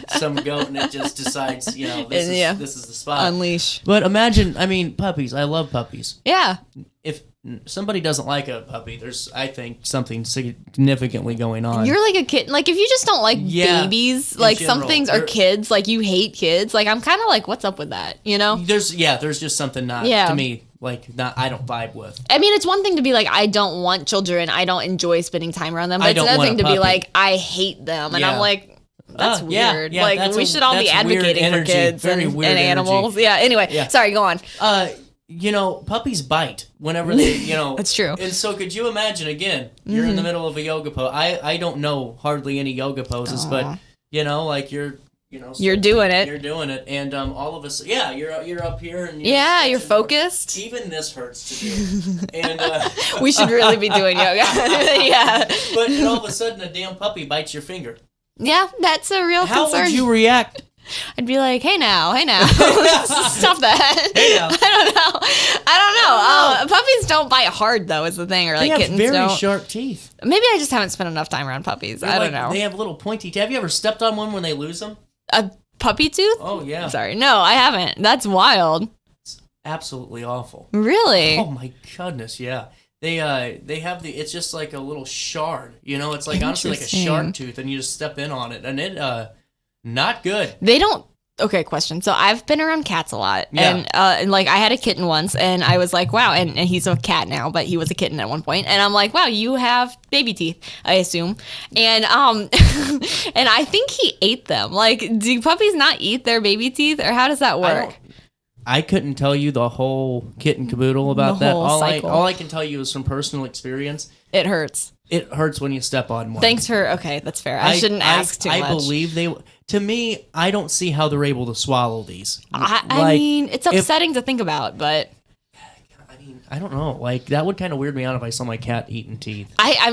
some goat, and it just decides this is the spot.
Unleash.
But imagine, puppies. I love puppies.
Yeah.
If somebody doesn't like a puppy, there's I think something significantly going on.
You're like a kid. Like if you just don't like babies, like some things are kids. Like you hate kids. Like I'm kind of like, what's up with that?
There's just something not to me. I don't vibe with.
It's one thing to be like, I don't want children. I don't enjoy spending time around them. But it's another thing to be like, I hate them. And I'm like, that's weird. We should all be advocating for kids and animals. Yeah, anyway. Yeah. Sorry, go on.
puppies bite whenever they,
That's true.
And so could you imagine, again, you're in the middle of a yoga pose. I don't know hardly any yoga poses, but, like you're
doing it.
You're doing it. And all of us, you're up here. And
you're focused.
Even this hurts to do. And
we should really be doing yoga. Yeah.
But all of a sudden, a damn puppy bites your finger.
Yeah, that's a real concern.
How would you react?
I'd be like, hey now. Stop that.
Hey now.
I don't know. Puppies don't bite hard, though, is the thing. Or like kittens
they have very
don't.
sharp teeth.
Maybe I just haven't spent enough time around puppies. I don't know.
They have little pointy teeth. Have you ever stepped on one when they lose them?
A puppy tooth?
Oh, yeah.
Sorry. No, I haven't. That's wild.
It's absolutely awful.
Really?
Oh, my goodness, yeah. They have it's just like a little shard. It's like honestly like a shark tooth, and you just step in on it, and it not good.
They don't. Okay, question. So I've been around cats a lot, and like I had a kitten once, and I was like, wow, and he's a cat now, but he was a kitten at one point, and I'm like, wow, you have baby teeth, I assume, and and I think he ate them. Like, do puppies not eat their baby teeth, or how does that work?
I couldn't tell you the whole kit and caboodle about that.
All
I can tell you is from personal experience.
It hurts.
It hurts when you step on one.
Thanks for that's fair. I shouldn't ask too much.
I believe to me, I don't see how they're able to swallow these.
I mean, it's upsetting to think about, but
I don't know. Like, that would kind of weird me out if I saw my cat eating teeth.
I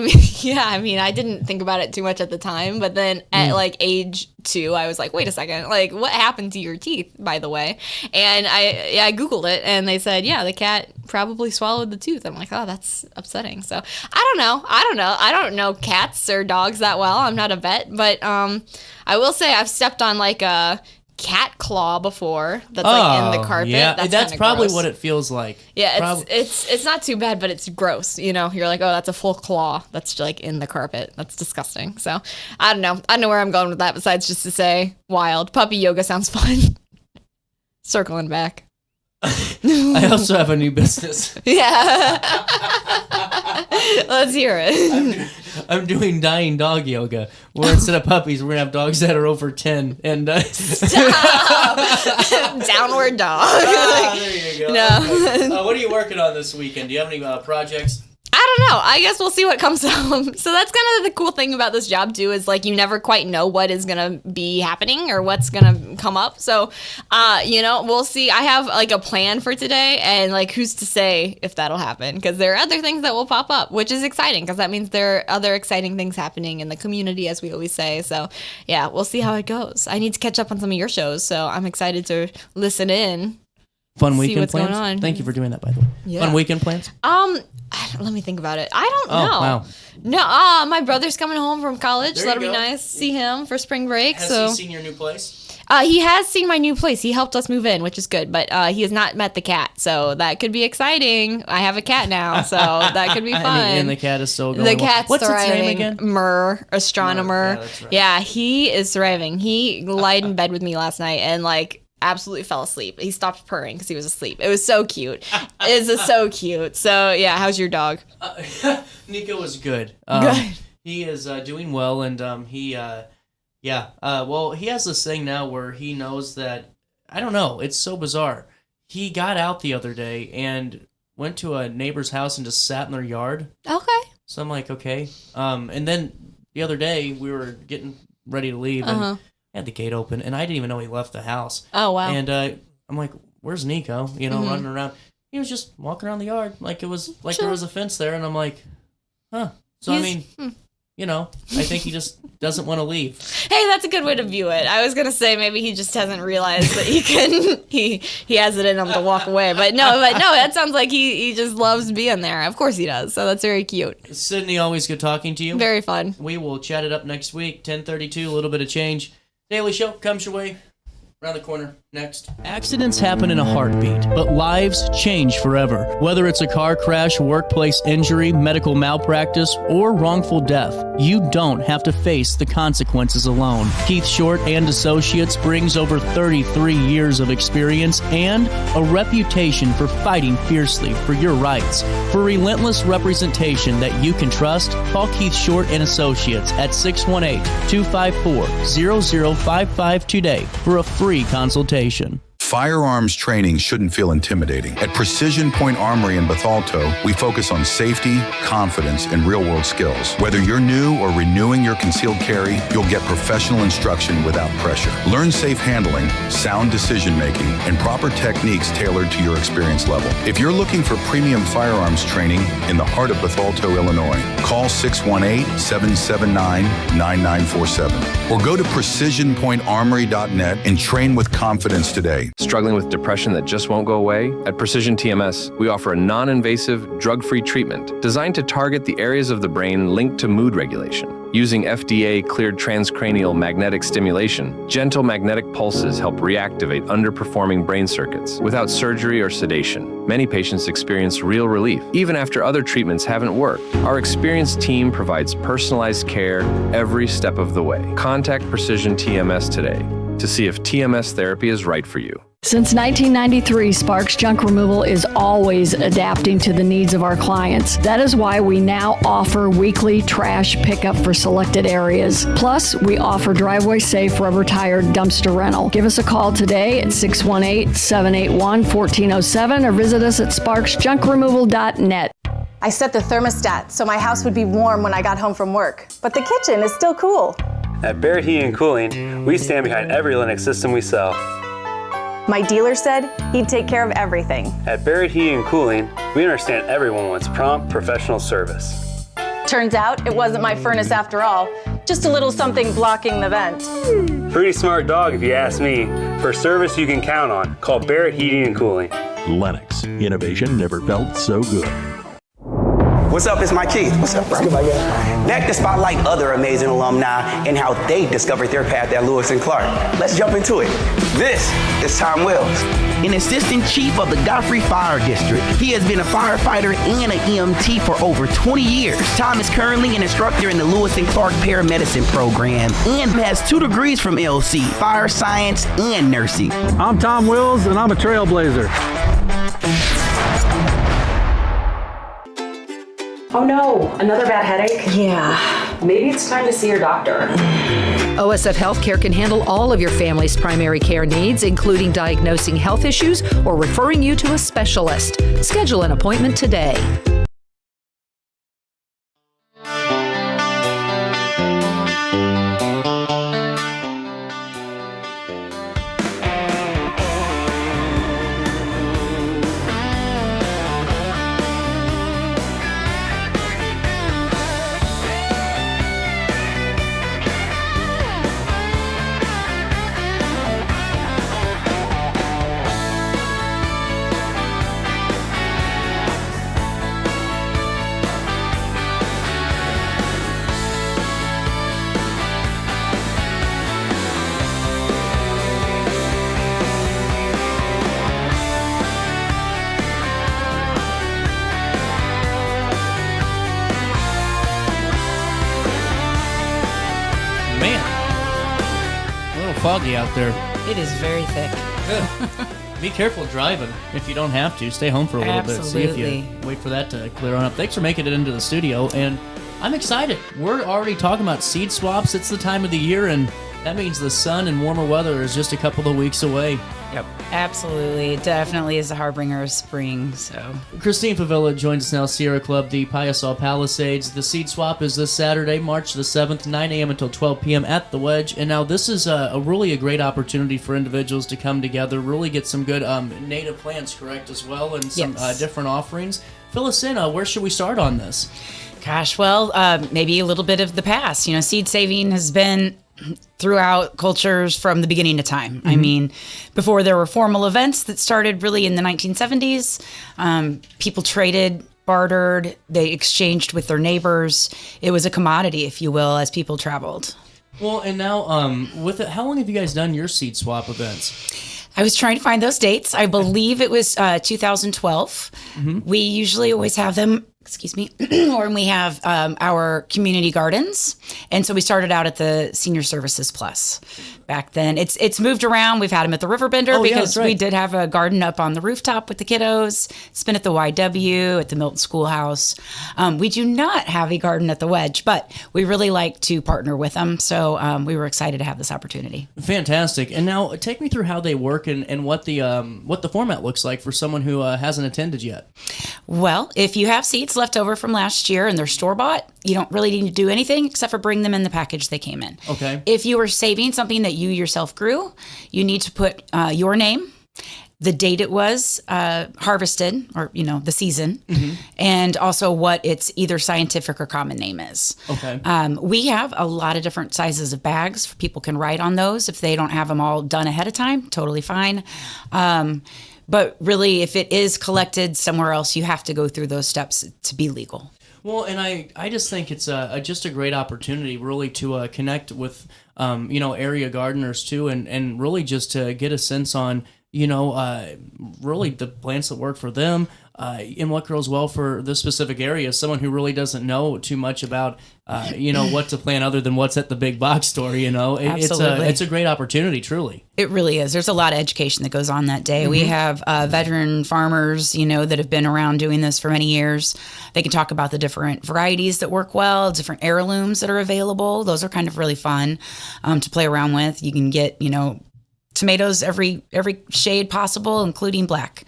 mean, I didn't think about it too much at the time, but then at like age 2, I was like, wait a second, like, what happened to your teeth, by the way? And I Googled it, and they said, yeah, the cat probably swallowed the tooth. I'm like, oh, that's upsetting. So I don't know cats or dogs that well. I'm not a vet, but I will say I've stepped on like a cat claw before that's like in the carpet.
Yeah, that's probably
gross.
What it feels like.
Yeah, it's not too bad, but it's gross. You're like, oh, that's a full claw that's like in the carpet. That's disgusting. So I don't know where I'm going with that besides just to say wild. Puppy yoga sounds fun. Circling back.
I also have a new business.
Yeah. Let's hear it.
I'm doing dying dog yoga, where instead of puppies, we're going to have dogs that are over 10. And
Stop! Downward dog.
There you go.
No.
What are you working on this weekend? Do you have any projects?
I don't know. I guess we'll see what comes up. So that's kind of the cool thing about this job too, is like you never quite know what is gonna be happening or what's gonna come up. So, we'll see. I have like a plan for today, and like who's to say if that'll happen? Because there are other things that will pop up, which is exciting because that means there are other exciting things happening in the community, as we always say. So, yeah, we'll see how it goes. I need to catch up on some of your shows, so I'm excited to listen in.
Fun weekend
what's
plans?
Going on.
Thank you for doing that, by the way. Yeah. Fun weekend plans?
Let me think about it. I don't know.
Wow.
No, my brother's coming home from college, so that'll
go.
be nice. See him for spring break.
Has he seen your new place?
He has seen my new place. He helped us move in, which is good, but he has not met the cat, so that could be exciting. I have a cat now, so that could be fun.
And the cat is still going
The cat's
What's
thriving.
Its name again?
Murr, astronomer.
Yeah, that's right.
Yeah, he is thriving. He lied in bed with me last night and absolutely fell asleep. He stopped purring because he was asleep. It was so cute. It's so cute. So yeah, how's your dog?
Nico is good.
Good.
He is doing well, and he has this thing now where he knows that, I don't know, it's so bizarre. He got out the other day and went to a neighbor's house and just sat in their yard.
Okay.
So I'm like, okay. And then the other day we were getting ready to leave, and had the gate open, and I didn't even know he left the house.
Oh, wow.
And I'm like, where's Nico? Running around. He was just walking around the yard. Like, it was like there was a fence there, and I'm like, huh. So, I think he just doesn't want to leave.
Hey, that's a good way to view it. I was going to say maybe he just hasn't realized that he has it in him to walk away. But no, that sounds like he just loves being there. Of course he does. So that's very cute.
Sydney, always good talking to you.
Very fun.
We will chat it up next week, 10:32, a little bit of change. Daily Show comes your way around the corner next. Accidents happen in a heartbeat, but lives change forever. Whether it's a car crash, workplace injury, medical malpractice, or wrongful death, you don't have to face the consequences alone. Keith Short and Associates brings over 33 years of experience and a reputation for fighting fiercely for your rights. For relentless representation that you can trust, call Keith Short and Associates at 618-254-0055 today for a free consultation.
Firearms training shouldn't feel intimidating. At Precision Point Armory in Bethalto, we focus on safety, confidence, and real-world skills. Whether you're new or renewing your concealed carry, you'll get professional instruction without pressure. Learn safe handling, sound decision-making, and proper techniques tailored to your experience level. If you're looking for premium firearms training in the heart of Bethalto, Illinois, call 618-779-9947 or go to precisionpointarmory.net and train with confidence today.
Struggling with depression that just won't go away? At Precision TMS, we offer a non-invasive, drug-free treatment designed to target the areas of the brain linked to mood regulation. Using FDA-cleared transcranial magnetic stimulation, gentle magnetic pulses help reactivate underperforming brain circuits without surgery or sedation. Many patients experience real relief, even after other treatments haven't worked. Our experienced team provides personalized care every step of the way. Contact Precision TMS today to see if TMS therapy is right for you.
Since 1993, Sparks Junk Removal is always adapting to the needs of our clients. That is why we now offer weekly trash pickup for selected areas. Plus, we offer driveway-safe rubber-tired dumpster rental. Give us a call today at 618-781-1407 or visit us at sparksjunkremoval.net.
I set the thermostat so my house would be warm when I got home from work, but the kitchen is still cool.
At Barrett Heating and Cooling, we stand behind every Linux system we sell.
My dealer said he'd take care of everything.
At Barrett Heating and Cooling, we understand everyone wants prompt, professional service.
Turns out it wasn't my furnace after all, just a little something blocking the vent.
Pretty smart dog if you ask me. For service you can count on, call Barrett Heating and Cooling.
Lennox. Innovation never felt so good.
What's up? It's Mike Keith. What's up, bro? Back to spotlight other amazing alumni and how they discovered their path at Lewis and Clark. Let's jump into it. This is Tom Wills,
an assistant chief of the Godfrey Fire District. He has been a firefighter and an EMT for over 20 years. Tom is currently an instructor in the Lewis and Clark paramedicine program and has 2 degrees from LC, fire science and nursing.
I'm Tom Wills, and I'm a trailblazer.
Oh no, another bad headache?
Yeah.
Maybe it's time to see your doctor.
OSF Healthcare can handle all of your family's primary care needs, including diagnosing health issues or referring you to a specialist. Schedule an appointment today.
Foggy out there.
It is very thick.
Be careful driving if you don't have to. Stay home for a little bit. See if you wait for that to clear on up. Thanks for making it into the studio, and I'm excited. We're already talking about seed swaps. It's the time of the year, and that means the sun and warmer weather is just a couple of weeks away.
Yep, absolutely. It definitely is a harbinger of spring. So
Christine Favilla joins us now, Sierra Club, the Piasaw Palisades. The seed swap is this Saturday, March the 7th, 9 a.m. until 12 p.m. at the Wedge. And now this is a great opportunity for individuals to come together, really get some good native plants, correct, as well, and some different offerings. Fill us in. Where should we start on this?
Gosh, well, maybe a little bit of the past. You know, seed saving has been throughout cultures from the beginning of time. Mm-hmm. I mean, before there were formal events that started really in the 1970s, people traded, bartered, they exchanged with their neighbors. It was a commodity, if you will, as people traveled.
Well, and now with it, how long have you guys done your seed swap events?
I was trying to find those dates. I believe it was 2012.
Mm-hmm.
We usually always have them excuse me, when we have our community gardens. And so we started out at the Senior Services Plus back then. It's moved around. We've had them at the Riverbender because we did have a garden up on the rooftop with the kiddos. It's been at the YW, at the Milton Schoolhouse. We do not have a garden at the Wedge, but we really like to partner with them. So we were excited to have this opportunity.
Fantastic. And now take me through how they work and what the format looks like for someone who hasn't attended yet.
Well, if you have seeds left over from last year and they're store-bought, you don't really need to do anything except for bring them in the package they came in.
Okay.
If you are saving something that you yourself grew, you need to put your name, the date it was harvested, or, the season, and also what its either scientific or common name is.
Okay.
We have a lot of different sizes of bags. People can write on those. If they don't have them all done ahead of time, totally fine. But really, if it is collected somewhere else, you have to go through those steps to be legal.
Well, and I just think it's just a great opportunity really to connect with, area gardeners too, and really just to get a sense on, really the plants that work for them, and what grows well for this specific area. Someone who really doesn't know too much about, what to plant other than what's at the big box store.
Absolutely.
It's a great opportunity, truly.
It really is. There's a lot of education that goes on that day. We have veteran farmers, that have been around doing this for many years. They can talk about the different varieties that work well, different heirlooms that are available. Those are kind of really fun to play around with. You can get, tomatoes every shade possible, including black.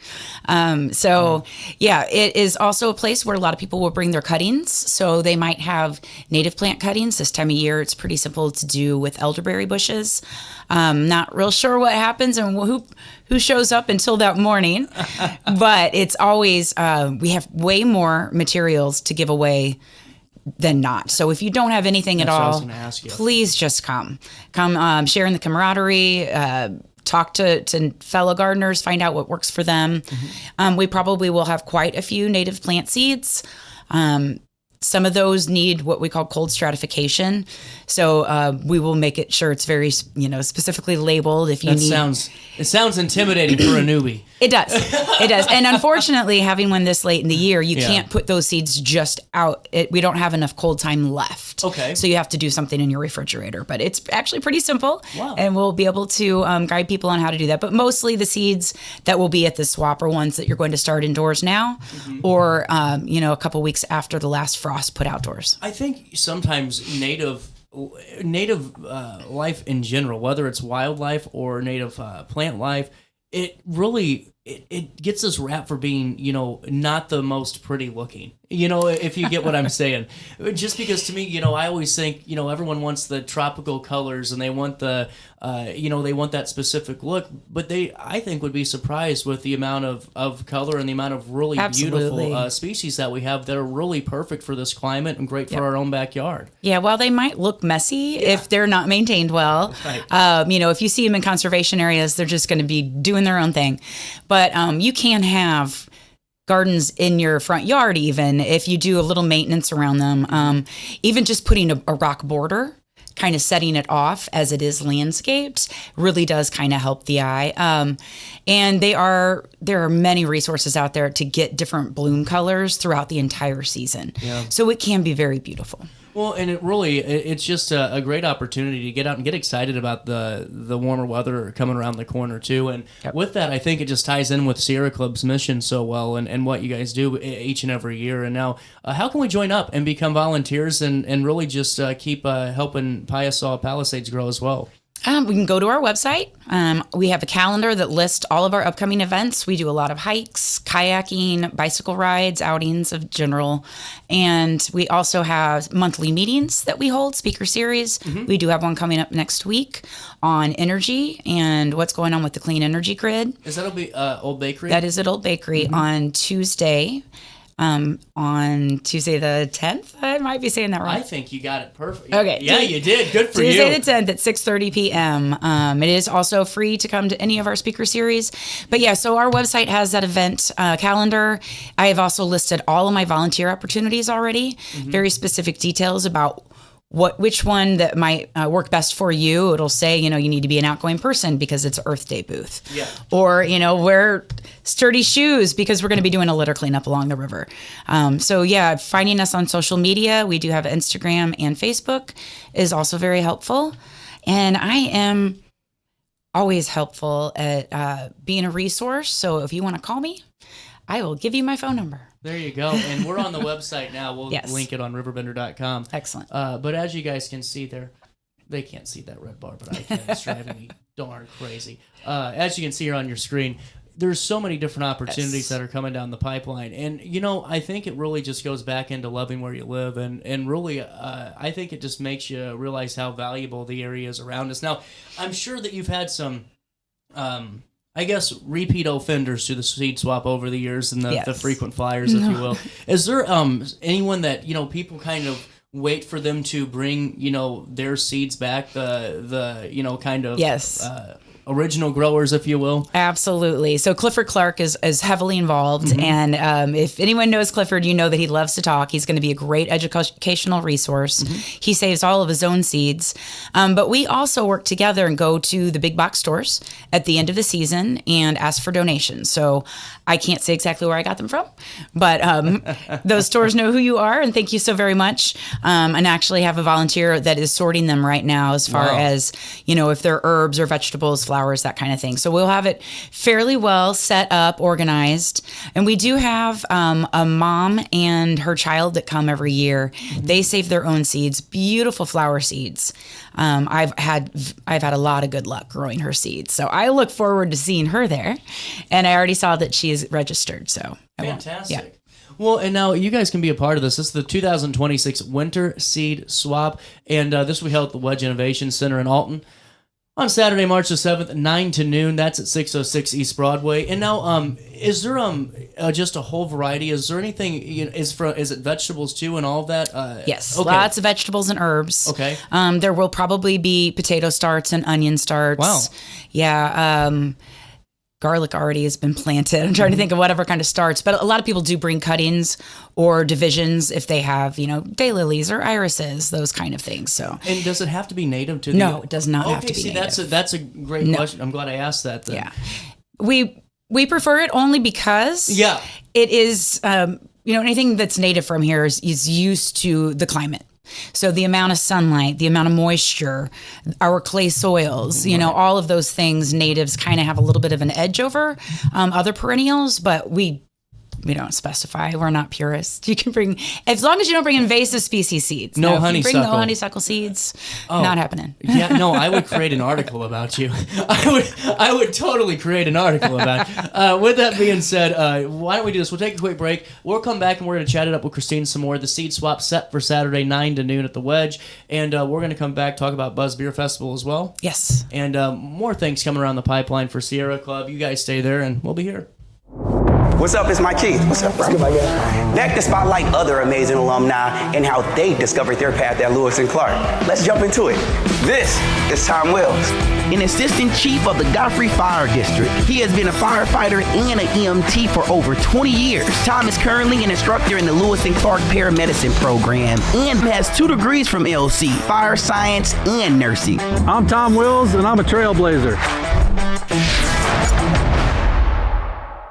It is also a place where a lot of people will bring their cuttings. So they might have native plant cuttings. This time of year, it's pretty simple to do with elderberry bushes. Not real sure what happens and who shows up until that morning, but it's always, we have way more materials to give away than not. So if you don't have anything at all, please just come share in the camaraderie, talk to fellow gardeners, find out what works for them. We probably will have quite a few native plant seeds. Some of those need what we call cold stratification. So we will make it sure it's very, specifically labeled. If you
it sounds intimidating for a newbie.
It does. It does. And unfortunately, having one this late in the year, you can't put those seeds just out. We don't have enough cold time left.
Okay.
So you have to do something in your refrigerator. But it's actually pretty simple.
Wow.
And we'll be able to guide people on how to do that. But mostly the seeds that will be at the swap are ones that you're going to start indoors now or, a couple weeks after the last frost put outdoors.
I think sometimes native life in general, whether it's wildlife or native plant life, it really it gets this rap for being not the most pretty looking, if you get what I'm saying. Just because to me, I always think everyone wants the tropical colors and they want the they want that specific look, but I think would be surprised with the amount of color and the amount of really beautiful species that we have that are really perfect for this climate and great for our own backyard.
Yeah, while they might look messy if they're not maintained well,
right.
If you see them in conservation areas, they're just going to be doing their own thing. But you can have gardens in your front yard even if you do a little maintenance around them. Even just putting a rock border, kind of setting it off as it is landscaped, really does kind of help the eye. And there are many resources out there to get different bloom colors throughout the entire season.
Yeah.
So it can be very beautiful.
Well, and it's just a great opportunity to get out and get excited about the warmer weather coming around the corner too. And with that, I think it just ties in with Sierra Club's mission so well and what you guys do each and every year. And now, how can we join up and become volunteers and really just keep helping Piasaw Palisades grow as well?
We can go to our website. We have a calendar that lists all of our upcoming events. We do a lot of hikes, kayaking, bicycle rides, outings of general. And we also have monthly meetings that we hold, speaker series. We do have one coming up next week on energy and what's going on with the clean energy grid.
Is that Old Bakery?
That is at Old Bakery on Tuesday. On Tuesday the 10th. I might be saying that wrong.
I think you got it perfect.
Okay.
Yeah, you did. Good for
Tuesday
you.
the 10th at 6:30 p.m. It is also free to come to any of our speaker series. But yeah, so our website has that event calendar. I have also listed all of my volunteer opportunities already, very specific details about which one that might work best for you. It'll say, you need to be an outgoing person because it's Earth Day booth.
Yeah.
Or, wear sturdy shoes because we're going to be doing a litter cleanup along the river. Finding us on social media. We do have Instagram and Facebook is also very helpful. And I am always helpful at being a resource. So if you want to call me, I will give you my phone number.
There you go. And we're on the website now. We'll
Yes.
link it on RiverBender.com.
Excellent.
But as you guys can see there, they can't see that red bar, but I can. It's driving me darn crazy. As you can see here on your screen, there's so many different opportunities that are coming down the pipeline. And, I think it really just goes back into loving where you live. And really, I think it just makes you realize how valuable the area is around us. Now, I'm sure that you've had some... repeat offenders to the seed swap over the years and the frequent flyers, if you will. Is there anyone that, people kind of wait for them to bring, their seeds back, the kind of...
Yes.
Original growers, if you will?
Absolutely. So Clifford Clark is heavily involved. Mm-hmm. And if anyone knows Clifford, you know that he loves to talk. He's going to be a great educational resource. Mm-hmm. He saves all of his own seeds. But we also work together and go to the big box stores at the end of the season and ask for donations. So I can't say exactly where I got them from, but those stores know who you are. And thank you so very much. And actually have a volunteer that is sorting them right now as far as, if they're herbs or vegetables, flowers, that kind of thing. So we'll have it fairly well set up, organized. And we do have a mom and her child that come every year. Mm-hmm. They save their own seeds, beautiful flower seeds. I've had a lot of good luck growing her seeds. So I look forward to seeing her there. And I already saw that she is registered. So
fantastic. Yeah. Well, and now you guys can be a part of this. This is the 2026 Winter Seed Swap. And this will be held at the Wedge Innovation Center in Alton on Saturday, March the 7th, 9 to noon. That's at 606 East Broadway. And now, is there just a whole variety? Is there anything, is it vegetables too and all of that?
Yes,
okay.
Lots of vegetables and herbs.
Okay.
There will probably be potato starts and onion starts.
Wow.
Yeah. Garlic already has been planted. I'm trying to think of whatever kind of starts, but a lot of people do bring cuttings or divisions if they have, daylilies or irises, those kind of things. So,
and does it have to be native to the?
No, it does not have to be
native. That's a great question. I'm glad I asked that then.
Yeah. We prefer it only because it is, anything that's native from here is used to the climate. So the amount of sunlight, the amount of moisture, our clay soils, all of those things, natives kind of have a little bit of an edge over other perennials, but we don't specify. We're not purists. You can bring, as long as you don't bring invasive species seeds.
No honeysuckle.
No honeysuckle seeds. Not happening.
Yeah, no, I would create an article about you. I would totally create an article about you. With that being said, why don't we do this? We'll take a quick break. We'll come back and we're going to chat it up with Christine some more. The seed swap set for Saturday, 9 to noon at the Wedge. And we're going to come back, talk about Buzz Beer Festival as well.
Yes.
And more things coming around the pipeline for Sierra Club. You guys stay there and we'll be here.
What's up? It's my Keith. What's up, bro? Back to spotlight other amazing alumni and how they discovered their path at Lewis and Clark. Let's jump into it. This is Tom Wells,
an assistant chief of the Godfrey Fire District. He has been a firefighter and an EMT for over 20 years. Tom is currently an instructor in the Lewis and Clark Paramedicine program and has 2 degrees from LC, fire science and nursing.
I'm Tom Wills, and I'm a trailblazer.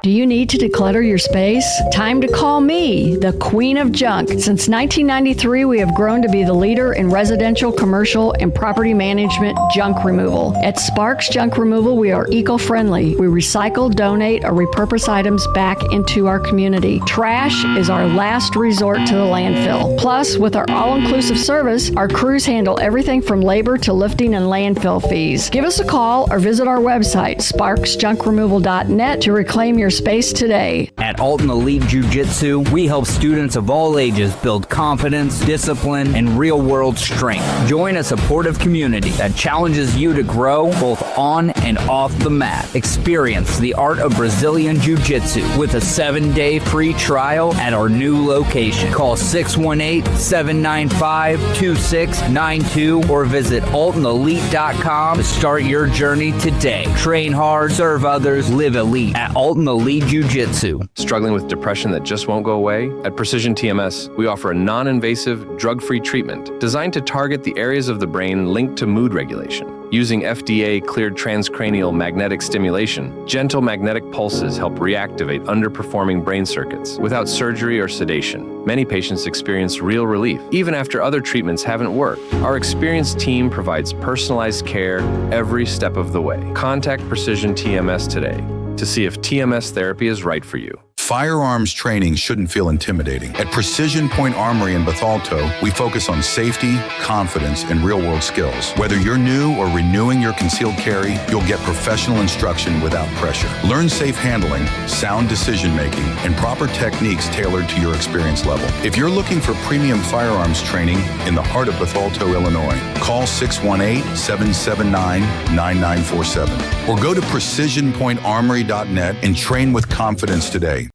Do you need to declutter your space? Time to call me, the Queen of Junk. Since 1993, we have grown to be the leader in residential, commercial, and property management junk removal. At Sparks Junk Removal, we are eco-friendly. We recycle, donate, or repurpose items back into our community. Trash is our last resort to the landfill. Plus, with our all-inclusive service, our crews handle everything from labor to lifting and landfill fees. Give us a call or visit our website, sparksjunkremoval.net, to reclaim your space today.
At Alton Elite Jiu-Jitsu, we help students of all ages build confidence, discipline, and real-world strength. Join a supportive community that challenges you to grow both on and off the mat. Experience the art of Brazilian Jiu-Jitsu with a 7-day free trial at our new location. Call 618-795-2692 or visit altonelite.com to start your journey today. Train hard, serve others, live elite. At Alton Elite Elite Jiu-Jitsu.
Struggling with depression that just won't go away? At Precision TMS, we offer a non-invasive, drug-free treatment designed to target the areas of the brain linked to mood regulation. Using FDA-cleared transcranial magnetic stimulation, gentle magnetic pulses help reactivate underperforming brain circuits without surgery or sedation. Many patients experience real relief, even after other treatments haven't worked. Our experienced team provides personalized care every step of the way. Contact Precision TMS today to see if TMS therapy is right for you.
Firearms training shouldn't feel intimidating. At Precision Point Armory in Bethalto, we focus on safety, confidence, and real-world skills. Whether you're new or renewing your concealed carry, you'll get professional instruction without pressure. Learn safe handling, sound decision-making, and proper techniques tailored to your experience level. If you're looking for premium firearms training in the heart of Bethalto, Illinois, call 618-779-9947 or go to precisionpointarmory.net and train with confidence today.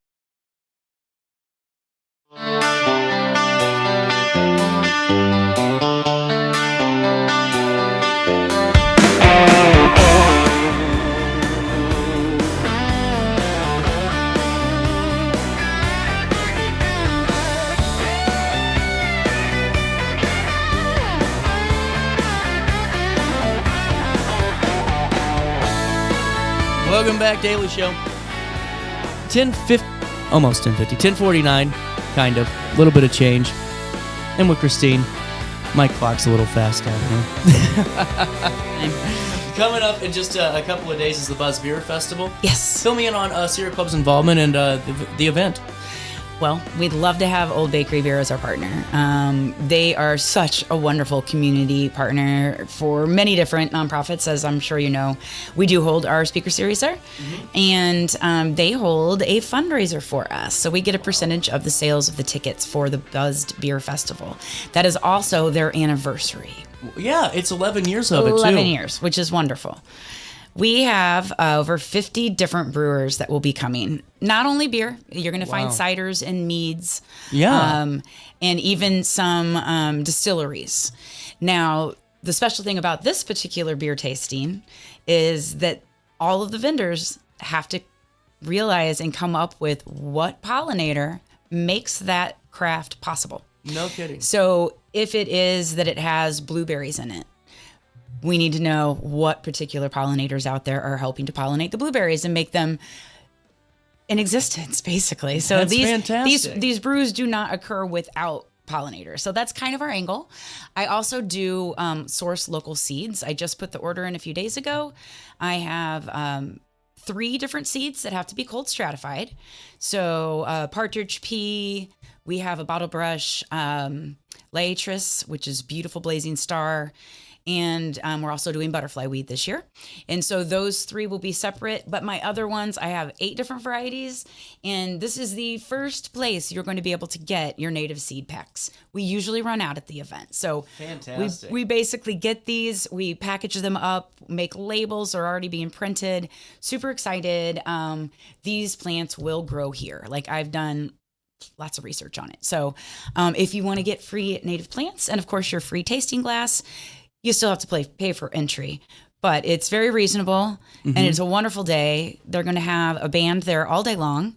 Welcome back, Daily Show. 10:49, kind of. A little bit of change. And with Christine, my clock's a little fast out here. Coming up in just a couple of days is the Buzz Beer Festival.
Yes.
Fill me in on Sierra Club's involvement and the event.
Well, we'd love to have Old Bakery Beer as our partner. They are such a wonderful community partner for many different nonprofits, as I'm sure you know. We do hold our speaker series there, and they hold a fundraiser for us. So we get a percentage of the sales of the tickets for the Buzzed Beer Festival. That is also their anniversary.
Yeah, it's 11 years of it, too.
11 years, which is wonderful. We have over 50 different brewers that will be coming. Not only beer, you're going to find ciders and meads.
Yeah.
And even some distilleries. Now, the special thing about this particular beer tasting is that all of the vendors have to realize and come up with what pollinator makes that craft possible.
No kidding.
So if it is that it has blueberries in it, we need to know what particular pollinators out there are helping to pollinate the blueberries and make them in existence, basically. So
That's fantastic.
these brews do not occur without pollinators. So that's kind of our angle. I also do source local seeds. I just put the order in a few days ago. I have 3 different seeds that have to be cold stratified. So partridge pea, we have a bottle brush, Laetris, which is beautiful blazing star. And we're also doing butterfly weed this year. And so those 3 will be separate. But my other ones, I have 8 different varieties. And this is the first place you're going to be able to get your native seed packs. We usually run out at the event. So
fantastic.
We basically get these, we package them up, make labels, are already being printed. Super excited. These plants will grow here. Like I've done lots of research on it. So if you want to get free native plants and of course your free tasting glass, you still have to pay for entry, but it's very reasonable and it's a wonderful day. They're going to have a band there all day long.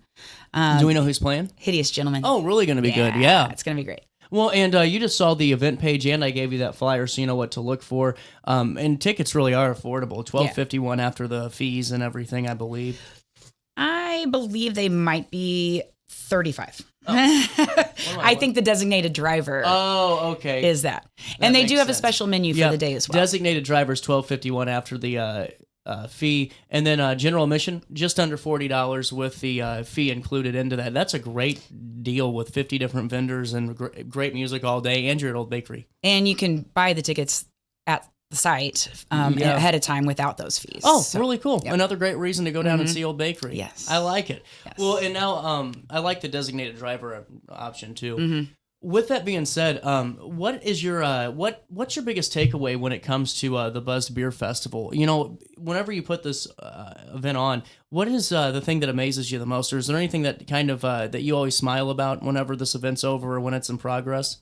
Do we know who's playing?
Hideous Gentlemen.
Oh, really going to be good. Yeah.
It's going to be great.
Well, and you just saw the event page and I gave you that flyer so you know what to look for. And tickets really are affordable. $12.51 after the fees and everything, I believe.
I believe they might be $35. I think the designated driver is that. And they do have a special menu for the day as well.
Designated driver is $12.51 after the fee. And then general admission, just under $40 with the fee included into that. That's a great deal with 50 different vendors and great music all day and your old bakery.
And you can buy the tickets at the site ahead of time without those fees.
Oh, so, really cool. Yep. Another great reason to go down and see Old Bakery.
Yes.
I like it.
Yes.
Well, and now I like the designated driver option too. With that being said, what is your what's your biggest takeaway when it comes to the Buzzed Beer Festival? You know, whenever you put this event on, what is the thing that amazes you the most? Or is there anything that kind of that you always smile about whenever this event's over or when it's in progress?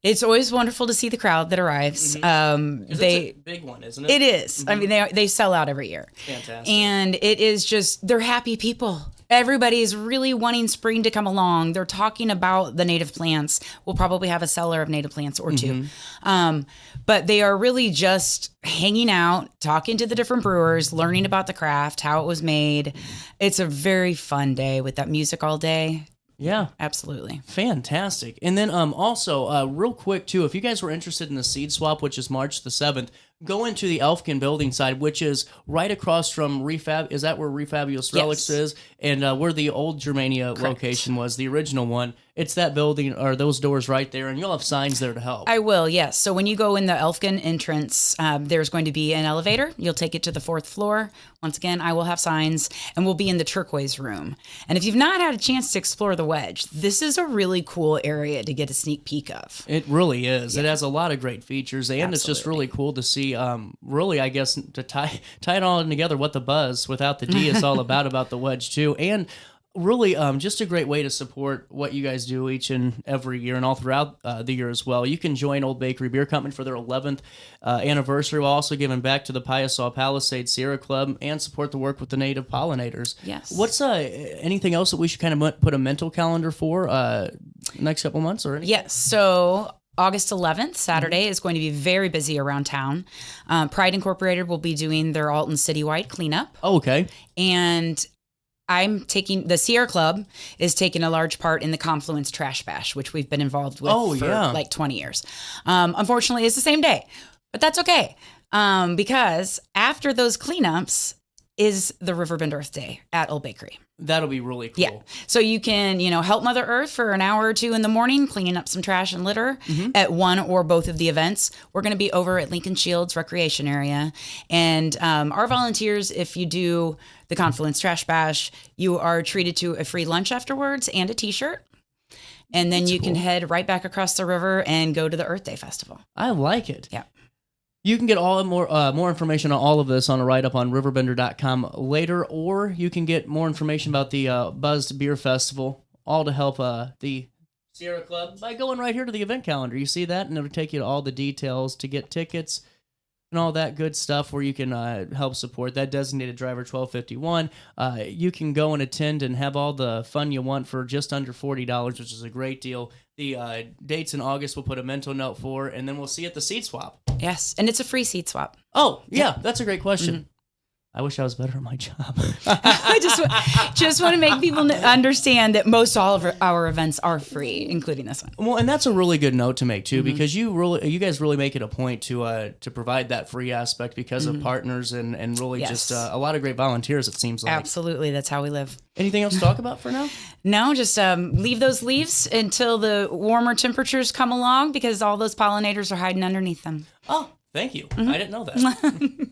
It's always wonderful to see the crowd that arrives.
It's a big one, isn't it?
It is. I mean, they sell out every year.
Fantastic.
And it is just, they're happy people. Everybody is really wanting spring to come along. They're talking about the native plants. We'll probably have a cellar of native plants or two. But they are really just hanging out, talking to the different brewers, learning about the craft, how it was made. It's a very fun day with that music all day.
Yeah,
absolutely.
Fantastic. And then also, real quick, too, if you guys were interested in the seed swap, which is March the 7th, go into the Elfkin building side, which is right across from Refab. Is that where Refabulous Relics is? And where the old Germania location was, the original one. It's that building, or those doors right there, and you'll have signs there to help.
I will, yes. So when you go in the Elfkin entrance, there's going to be an elevator. You'll take it to the 4th floor. Once again, I will have signs, and we'll be in the turquoise room. And if you've not had a chance to explore the Wedge, this is a really cool area to get a sneak peek of.
It really is. Yeah. It has a lot of great features, and It's just really cool to see, really, I guess, to tie it all together, what the buzz without the D is all about the Wedge, too. And really, just a great way to support what you guys do each and every year and all throughout the year as well. You can join Old Bakery Beer Company for their 11th anniversary while also giving back to the Piasaw Palisades Sierra Club and support the work with the native pollinators.
Yes.
What's anything else that we should kind of put a mental calendar for next couple months or anything?
Yes. So August 11th, Saturday, is going to be very busy around town. Pride Incorporated will be doing their Alton Citywide cleanup.
Oh, okay.
And the Sierra Club is taking a large part in the Confluence Trash Bash, which we've been involved with for like 20 years. Unfortunately, it's the same day, but that's okay. Because after those cleanups is the Riverbend Earth Day at Old Bakery.
That'll be really cool.
Yeah. So you can, help Mother Earth for an hour or two in the morning, cleaning up some trash and litter at one or both of the events. We're going to be over at Lincoln Shields Recreation Area. And our volunteers, if you do the Confluence Trash Bash, you are treated to a free lunch afterwards and a t-shirt. And then you can head right back across the river and go to the Earth Day Festival.
I like it.
Yeah.
You can get more information on all of this on a write-up on RiverBender.com later, or you can get more information about the Buzzed Beer Festival, all to help the Sierra Club by going right here to the event calendar. You see that, and it'll take you to all the details to get tickets and all that good stuff where you can help support that designated driver 1251. You can go and attend and have all the fun you want for just under $40, which is a great deal. The dates in August we'll put a mental note for, and then we'll see you at the seed swap.
Yes, and it's a free seed swap.
Oh, yeah, that's a great question. I wish I was better at my job.
I just want to make people understand that most all of our events are free, including this one.
Well, and that's a really good note to make too, because you guys really make it a point to provide that free aspect because of partners and really just a lot of great volunteers. It seems like
absolutely that's how we live.
Anything else to talk about for now?
No, just leave those leaves until the warmer temperatures come along because all those pollinators are hiding underneath them.
Oh, thank you. I didn't know that.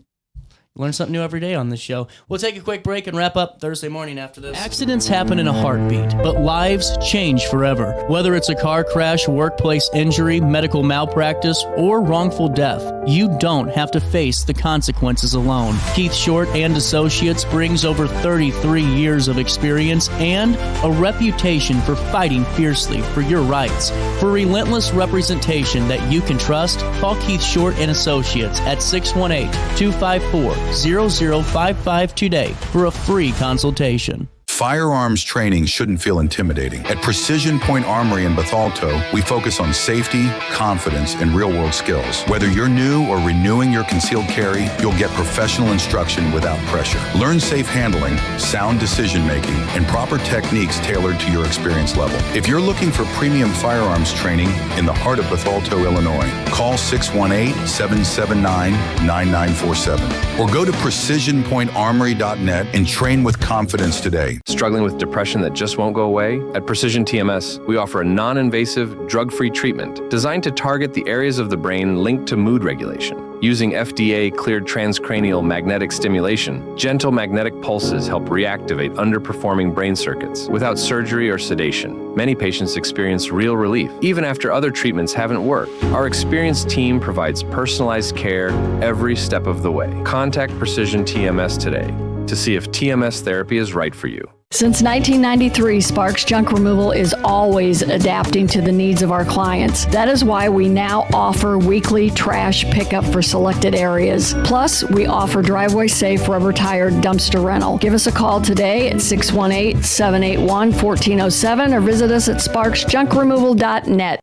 Learn something new every day on this show. We'll take a quick break and wrap up Thursday morning after this. Accidents happen in a heartbeat, but lives change forever. Whether it's a car crash, workplace injury, medical malpractice, or wrongful death, you don't have to face the consequences alone. Keith Short and Associates brings over 33 years of experience and a reputation for fighting fiercely for your rights. For relentless representation that you can trust, call Keith Short and Associates at 618-254-0055 today for a free consultation.
Firearms training shouldn't feel intimidating. At Precision Point Armory in Bethalto, we focus on safety, confidence, and real-world skills. Whether you're new or renewing your concealed carry, you'll get professional instruction without pressure. Learn safe handling, sound decision-making, and proper techniques tailored to your experience level. If you're looking for premium firearms training in the heart of Bethalto, Illinois, call 618-779-9947 or go to precisionpointarmory.net and train with confidence today.
Struggling with depression that just won't go away? At Precision TMS, we offer a non-invasive, drug-free treatment designed to target the areas of the brain linked to mood regulation. Using FDA-cleared transcranial magnetic stimulation, gentle magnetic pulses help reactivate underperforming brain circuits without surgery or sedation. Many patients experience real relief, even after other treatments haven't worked. Our experienced team provides personalized care every step of the way. Contact Precision TMS today to see if TMS therapy is right for you.
Since 1993, Sparks Junk Removal is always adapting to the needs of our clients. That is why we now offer weekly trash pickup for selected areas. Plus, we offer driveway-safe rubber-tired dumpster rental. Give us a call today at 618-781-1407 or visit us at sparksjunkremoval.net.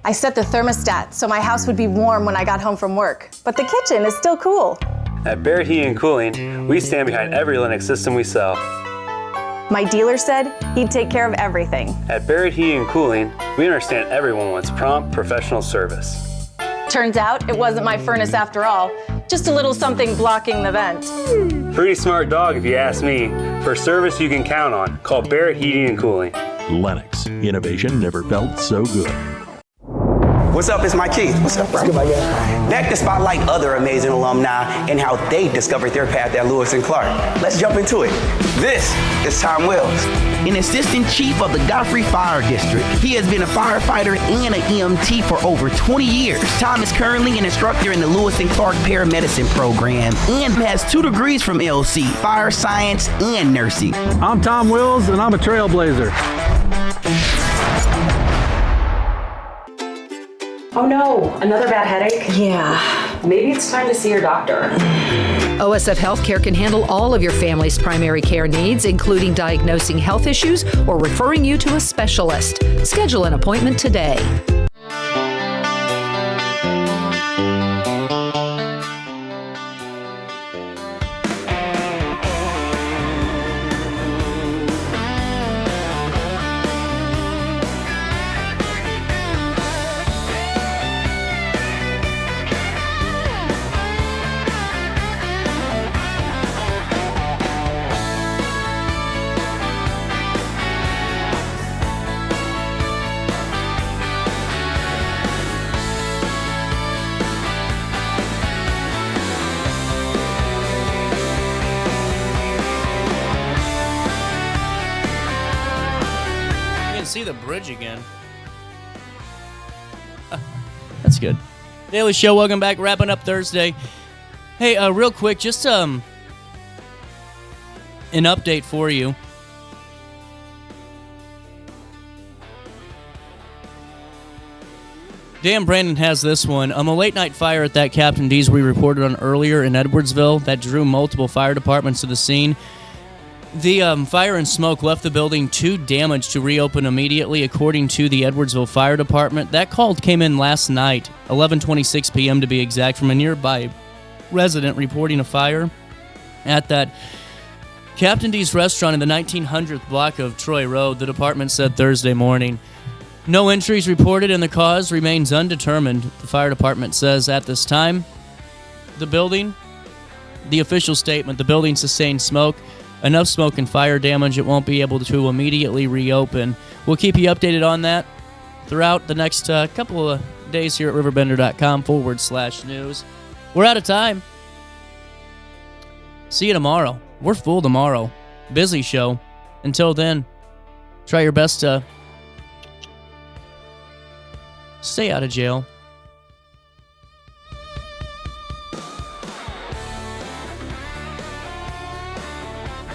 I set the thermostat so my house would be warm when I got home from work, but the kitchen is still cool.
At Barrett Heating and Cooling, we stand behind every Linux system we sell.
My dealer said he'd take care of everything.
At Barrett Heating and Cooling, we understand everyone wants prompt, professional service.
Turns out it wasn't my furnace after all, just a little something blocking the vent.
Pretty smart dog if you ask me. For service you can count on, call Barrett Heating and Cooling.
Lennox. Innovation never felt so good.
What's up, it's my Keith. What's up, bro? Back to spotlight other amazing alumni and how they discovered their path at Lewis and Clark. Let's jump into it. This is Tom Wells,
an assistant chief of the Godfrey Fire District. He has been a firefighter and an EMT for over 20 years. Tom is currently an instructor in the Lewis and Clark paramedicine program and has 2 degrees from LC, fire science and nursing.
I'm Tom Wills, and I'm a trailblazer.
Oh no, another bad headache?
Yeah.
Maybe it's time to see your doctor.
OSF Healthcare can handle all of your family's primary care needs, including diagnosing health issues or referring you to a specialist. Schedule an appointment today.
See the bridge again. That's good. Daily Show, welcome back. Wrapping up Thursday. Hey, real quick, just an update for you. Dan Brandon has this one. A late night fire at that Captain D's we reported on earlier in Edwardsville that drew multiple fire departments to the scene. The fire and smoke left the building too damaged to reopen immediately, according to the Edwardsville Fire Department. That call came in last night, 11:26 p.m. to be exact, from a nearby resident reporting a fire at that Captain D's restaurant in the 1900th block of Troy Road, the department said Thursday morning. No entries reported and the cause remains undetermined, the fire department says at this time. The official statement, the building sustained enough smoke and fire damage it won't be able to immediately reopen. We'll keep you updated on that throughout the next couple of days here at RiverBender.com/news. We're out of time. See you tomorrow. We're full tomorrow. Busy show. Until then, try your best to stay out of jail.